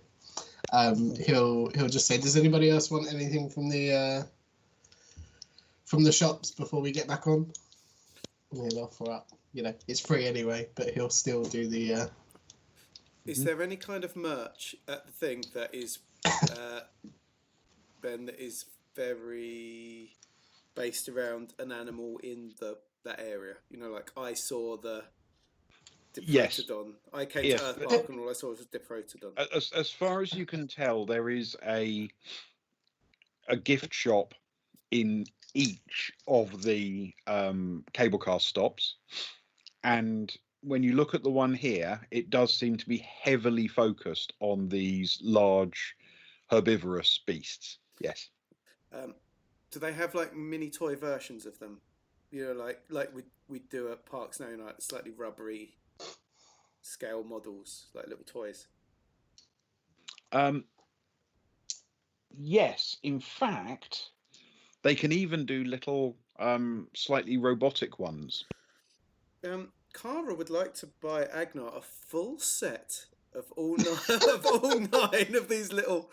He'll just say, "Does anybody else want anything from the shops before we get back on?" And he'll offer up. It's free anyway, but he'll still do the. Is there any kind of merch at the thing that is, Ben, that is very based around an animal in that area? Like I saw the Yes. Diprotodon. I came Yes. to Earth Park and all I saw was a Diprotodon. As far as you can tell, there is a gift shop in each of the cable car stops, and when you look at the one here, it does seem to be heavily focused on these large herbivorous beasts. Yes. Do they have like mini toy versions of them? Like we do at parks now, like slightly rubbery scale models, like little toys. Yes, in fact, they can even do little slightly robotic ones. Cara would like to buy Agnar a full set of all nine of these little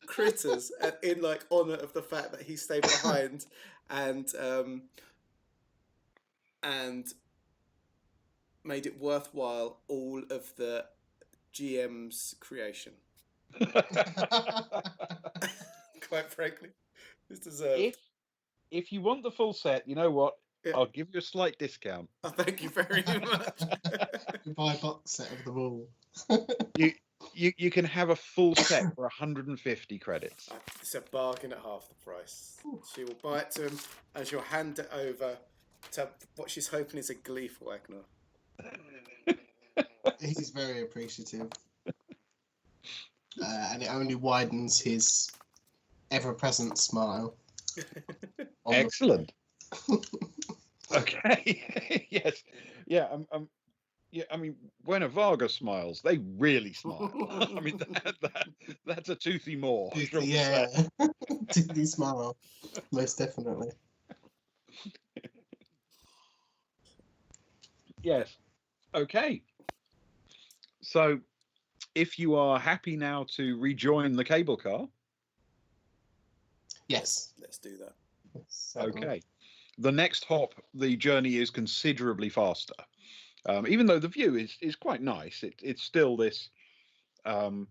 critters, in like honor of the fact that he stayed behind and made it worthwhile, all of the GM's creation. Quite frankly, it's deserved. If you want the full set, you know what? Yeah. I'll give you a slight discount. Oh, thank you very much. You buy a box set of them all. You can have a full set for 150 credits. It's a bargain at half the price. She will buy it to him as you'll hand it over to what she's hoping is a gleeful Agnar. He's very appreciative. And it only widens his ever-present smile. Excellent. Okay. Yes. Yeah. Yeah. I mean, when a Varga smiles, they really smile. I mean, that's a toothy more. Yeah. Toothy smile. Most definitely. Yes. Okay. So, if you are happy now to rejoin the cable car. Yes. Let's do that. Okay. The next hop, the journey is considerably faster. Even though the view is quite nice, it's still this vast,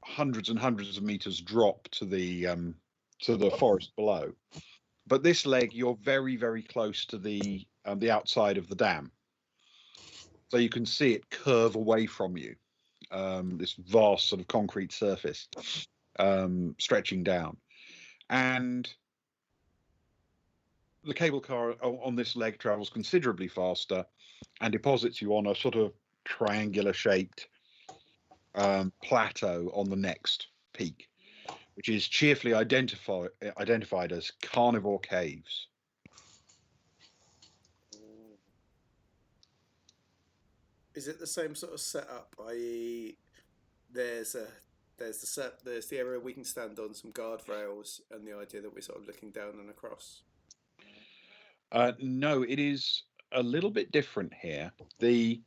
hundreds and hundreds of meters drop to the forest below. But this leg, you're very, very close to the outside of the dam, so you can see it curve away from you. This vast sort of concrete surface stretching down, and the cable car on this leg travels considerably faster and deposits you on a sort of triangular shaped plateau on the next peak, which is cheerfully identified as Carnivore Caves. Is it the same sort of setup? I.e., there's the area we can stand on some guardrails, and the idea that we're sort of looking down and across. No, it is a little bit different here. The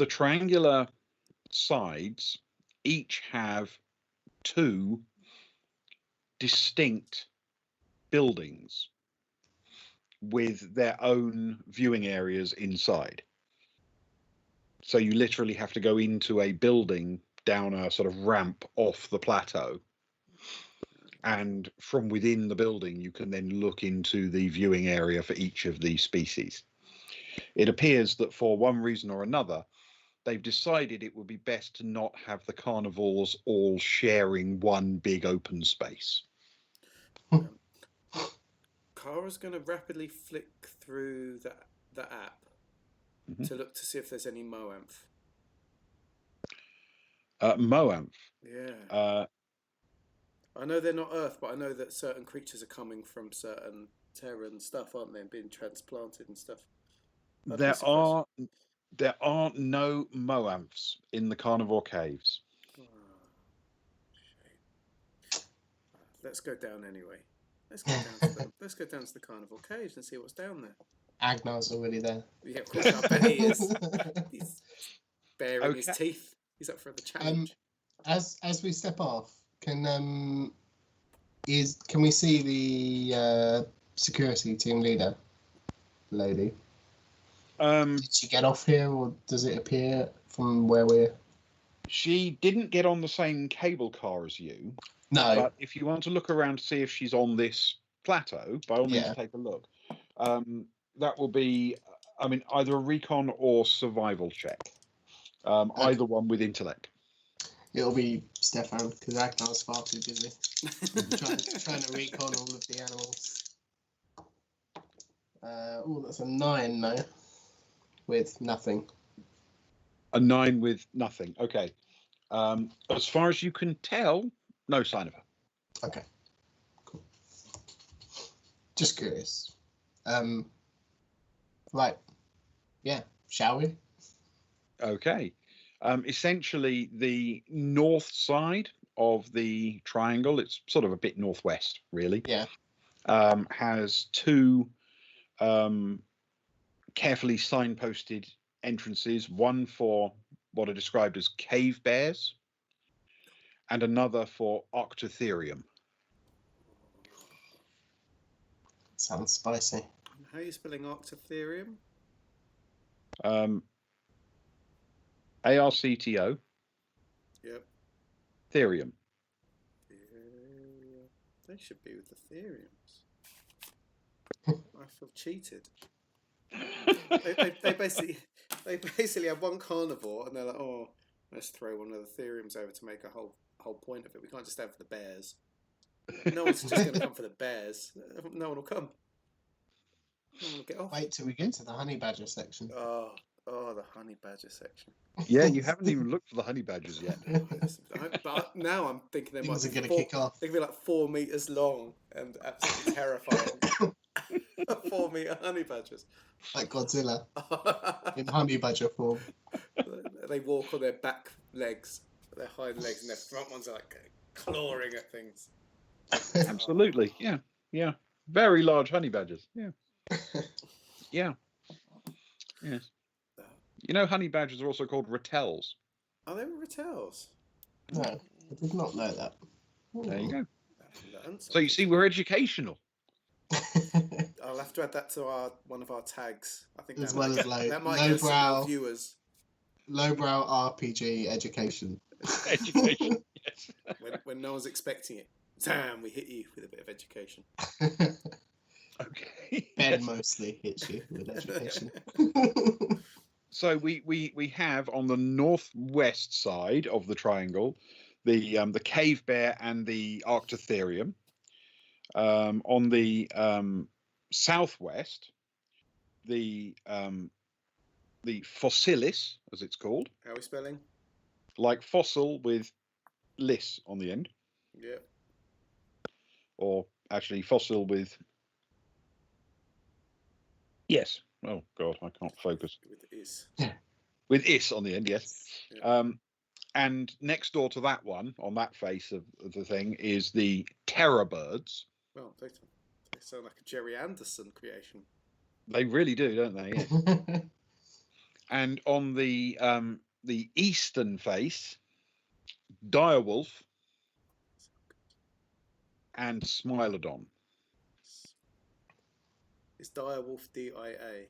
triangular sides each have two distinct buildings with their own viewing areas inside. So you literally have to go into a building down a sort of ramp off the plateau. And from within the building, you can then look into the viewing area for each of these species. It appears that for one reason or another, they've decided it would be best to not have the carnivores all sharing one big open space. Kara's going to rapidly flick through the app to look to see if there's any Moanth. Moanth. Yeah. I know they're not Earth, but I know that certain creatures are coming from certain Terran stuff, aren't they? And being transplanted and stuff. There are no Moanths in the carnivore caves. Oh, shame. Let's go down anyway. Let's go down to the carnivore caves and see what's down there. Agnar's already there. Yeah, of course. I bet he is. He's baring his teeth. He's up for the challenge. As we step off, can we see the security team leader lady? Did she get off here, or does it appear from where we're? She didn't get on the same cable car as you. No. But if you want to look around to see if she's on this plateau, by all means, take a look. That will be, either a recon or survival check. Either one with intellect. It'll be Stefan, because Agnar's far too busy trying to recon all of the animals. That's a 9 now, with nothing. A 9 with nothing. Okay. As far as you can tell, no sign of her. Okay. Cool. Just curious. Right. Yeah. Shall we? Okay. Essentially, the north side of the triangle, it's sort of a bit northwest, really. Yeah. Has two carefully signposted entrances, one for what are described as cave bears and another for Octotherium. Sounds spicy. How are you spelling Octotherium? ARCTO. Yep. Therium. They should be with the Theriums. I feel cheated. they basically have one carnivore, and they're like, oh, let's throw one of the Theriums over to make a whole point of it. We can't just have the bears. No one's just going to come for the bears. No one will come. No one will get off. Wait till we get to the honey badger section. Oh, the honey badger section. Yeah, you haven't even looked for the honey badgers yet. But now I'm thinking they might be going to kick off. They could be like 4 meters long and absolutely terrifying. 4 meter honey badgers. Like Godzilla in honey badger form. They walk on their back legs, their hind legs, and their front ones are like clawing at things. Absolutely, yeah. Very large honey badgers, yeah. Yeah. Yes. You know, honey badgers are also called ratels. Are they ratels? No, I did not know that. There you go. So you see, we're educational. I'll have to add that to one of our tags. I think as well as that might get some more viewers. Lowbrow RPG education. Education, yes. When no one's expecting it, damn, we hit you with a bit of education. Okay. Ben mostly hits you with education. So we have on the northwest side of the triangle the cave bear and the Octotherium. On the southwest, the fossilis, as it's called. How are we spelling? Like fossil with lis on the end. Yeah. Or actually fossil with... Yes. Oh, God, I can't focus. With is. With is on the end, yes. Yeah. And next door to that one, on that face of the thing, is the terror birds. Well, they sound like a Jerry Anderson creation. They really do, don't they? Yeah. And on the eastern face, direwolf and smilodon. Is direwolf D-I-A?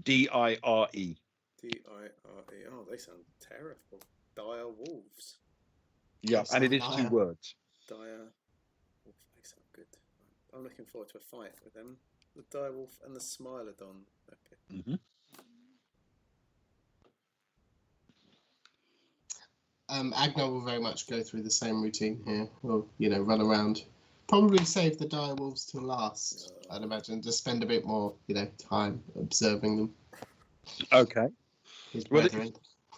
D-I-R-E. D-I-R-E. Oh, they sound terrible. Dire wolves. Yeah, They and it sound is dire. 2 words. Dire wolf. They sound good. I'm looking forward to a fight with them. The dire wolf and the Smilodon. Okay. Mm-hmm. Agnar will very much go through the same routine here. Will, run around. Probably save the dire wolves till last, I'd imagine. Just spend a bit more, time observing them. Okay. His Well, brethren.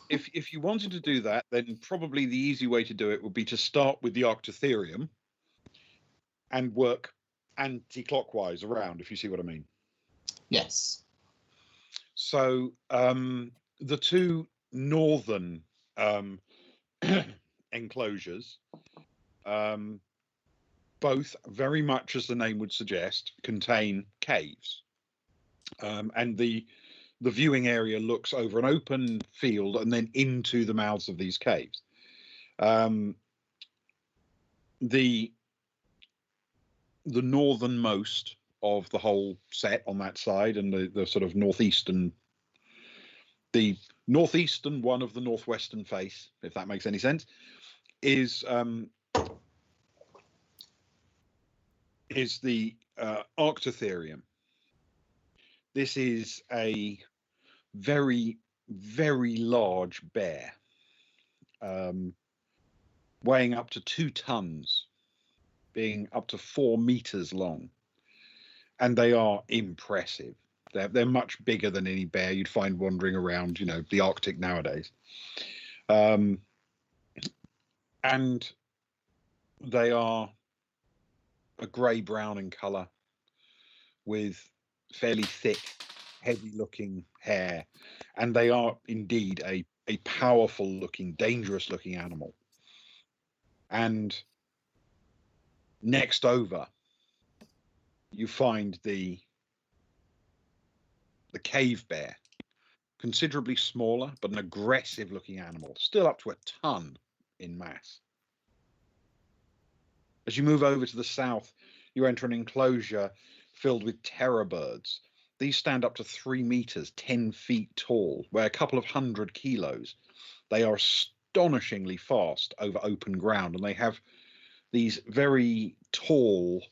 if you wanted to do that, then probably the easy way to do it would be to start with the Arctotherium and work anti-clockwise around, if you see what I mean. Yes. So the 2 northern enclosures, both very much as the name would suggest, contain caves, and the viewing area looks over an open field and then into the mouths of these caves. The northernmost of the whole set on that side, and the sort of northeastern one of the northwestern face, if that makes any sense, is the Arctotherium. This is a very, very large bear, weighing up to 2 tons, being up to 4 meters long, and they are impressive. They're much bigger than any bear you'd find wandering around, the Arctic nowadays. And they are a grey-brown in colour, with fairly thick, heavy-looking hair, and they are indeed a powerful-looking, dangerous-looking animal. And next over, you find the cave bear, considerably smaller, but an aggressive-looking animal, still up to a ton in mass. As you move over to the south, you enter an enclosure filled with terror birds. These stand up to 3 meters, 10 feet tall, weigh a couple of 100 kilos. They are astonishingly fast over open ground, and they have these very tall,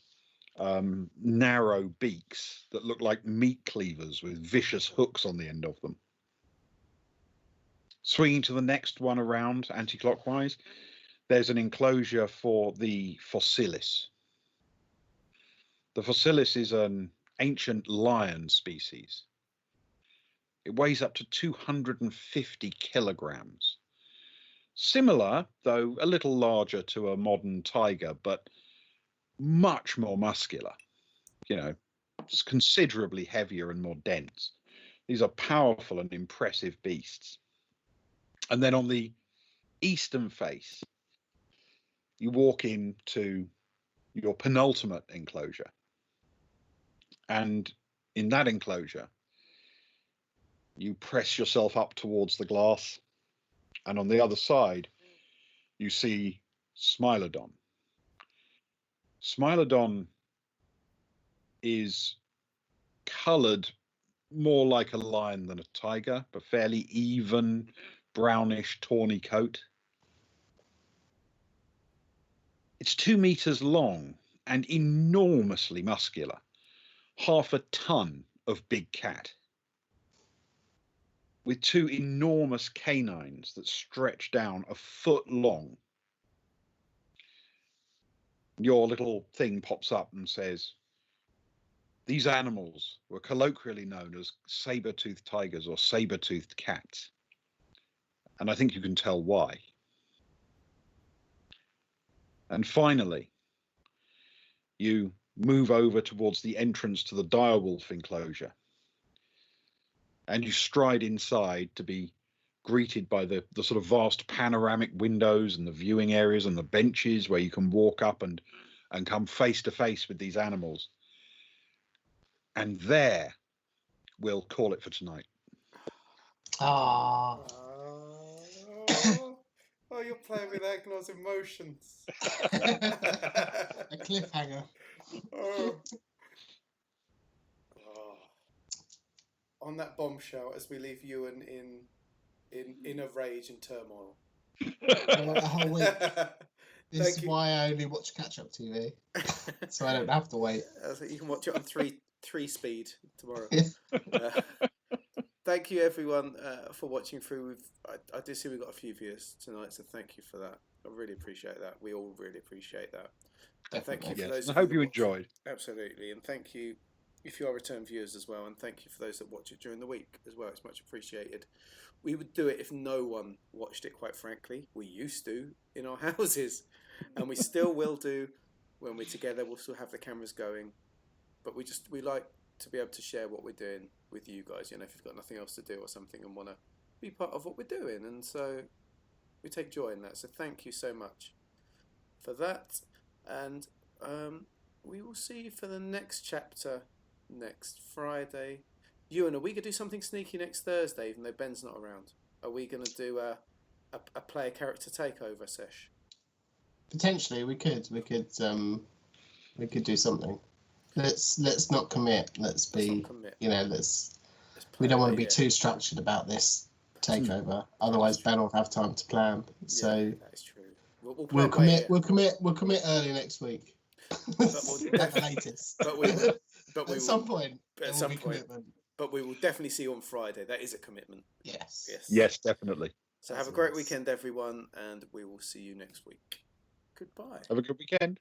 narrow beaks that look like meat cleavers with vicious hooks on the end of them. Swinging to the next one around anti-clockwise, there's an enclosure for the fossilis. The fossilis is an ancient lion species. It weighs up to 250 kilograms. Similar, though a little larger, to a modern tiger, but much more muscular. It's considerably heavier and more dense. These are powerful and impressive beasts. And then on the eastern face, you walk into your penultimate enclosure. And in that enclosure, you press yourself up towards the glass, and on the other side, you see Smilodon. Smilodon is coloured more like a lion than a tiger, but fairly even, brownish, tawny coat. It's 2 meters long and enormously muscular, 1/2 ton of big cat, with 2 enormous canines that stretch down 1 foot long. Your little thing pops up and says, these animals were colloquially known as saber-toothed tigers or saber-toothed cats. And I think you can tell why. And finally, you move over towards the entrance to the direwolf enclosure. And you stride inside to be greeted by the sort of vast panoramic windows and the viewing areas and the benches where you can walk up and come face to face with these animals. And there we'll call it for tonight. Ah. Oh, you're playing with Agnar's emotions. A cliffhanger. Oh. on that bombshell as we leave you in a rage and turmoil. The whole week. This Thank is you. why I only watch catch-up TV, so I don't have to wait. So you can watch it on three speed tomorrow. Thank you everyone for watching through. I did see we got a few viewers tonight, so thank you for that. I really appreciate that. We all really appreciate that. And thank you for those. I hope you that watch. enjoyed. Absolutely, and thank you if you are return viewers as well, and thank you for those that watch it during the week as well. It's much appreciated. We would do it if no one watched it. Quite frankly, we used to in our houses, and we still will do when we're together. We'll still have the cameras going, but we like to be able to share what we're doing with you guys. You know, if you've got nothing else to do or something and want to be part of what we're doing, and so we take joy in that. So thank you so much for that, and we will see you for the next chapter next Friday. Ewan, are we going to do something sneaky next Thursday, even though Ben's not around? Are we going to do a player character takeover sesh? Potentially, we could do something. Let's not commit. Let's not commit. You know, we don't want to be too structured about this takeover. Otherwise, Ben will have time to plan. So that is true. We'll commit early next week. At the latest. But at some point. At some point. But we will definitely see you on Friday. That is a commitment. Yes, definitely. So have a great weekend, everyone, and we will see you next week. Goodbye. Have a good weekend.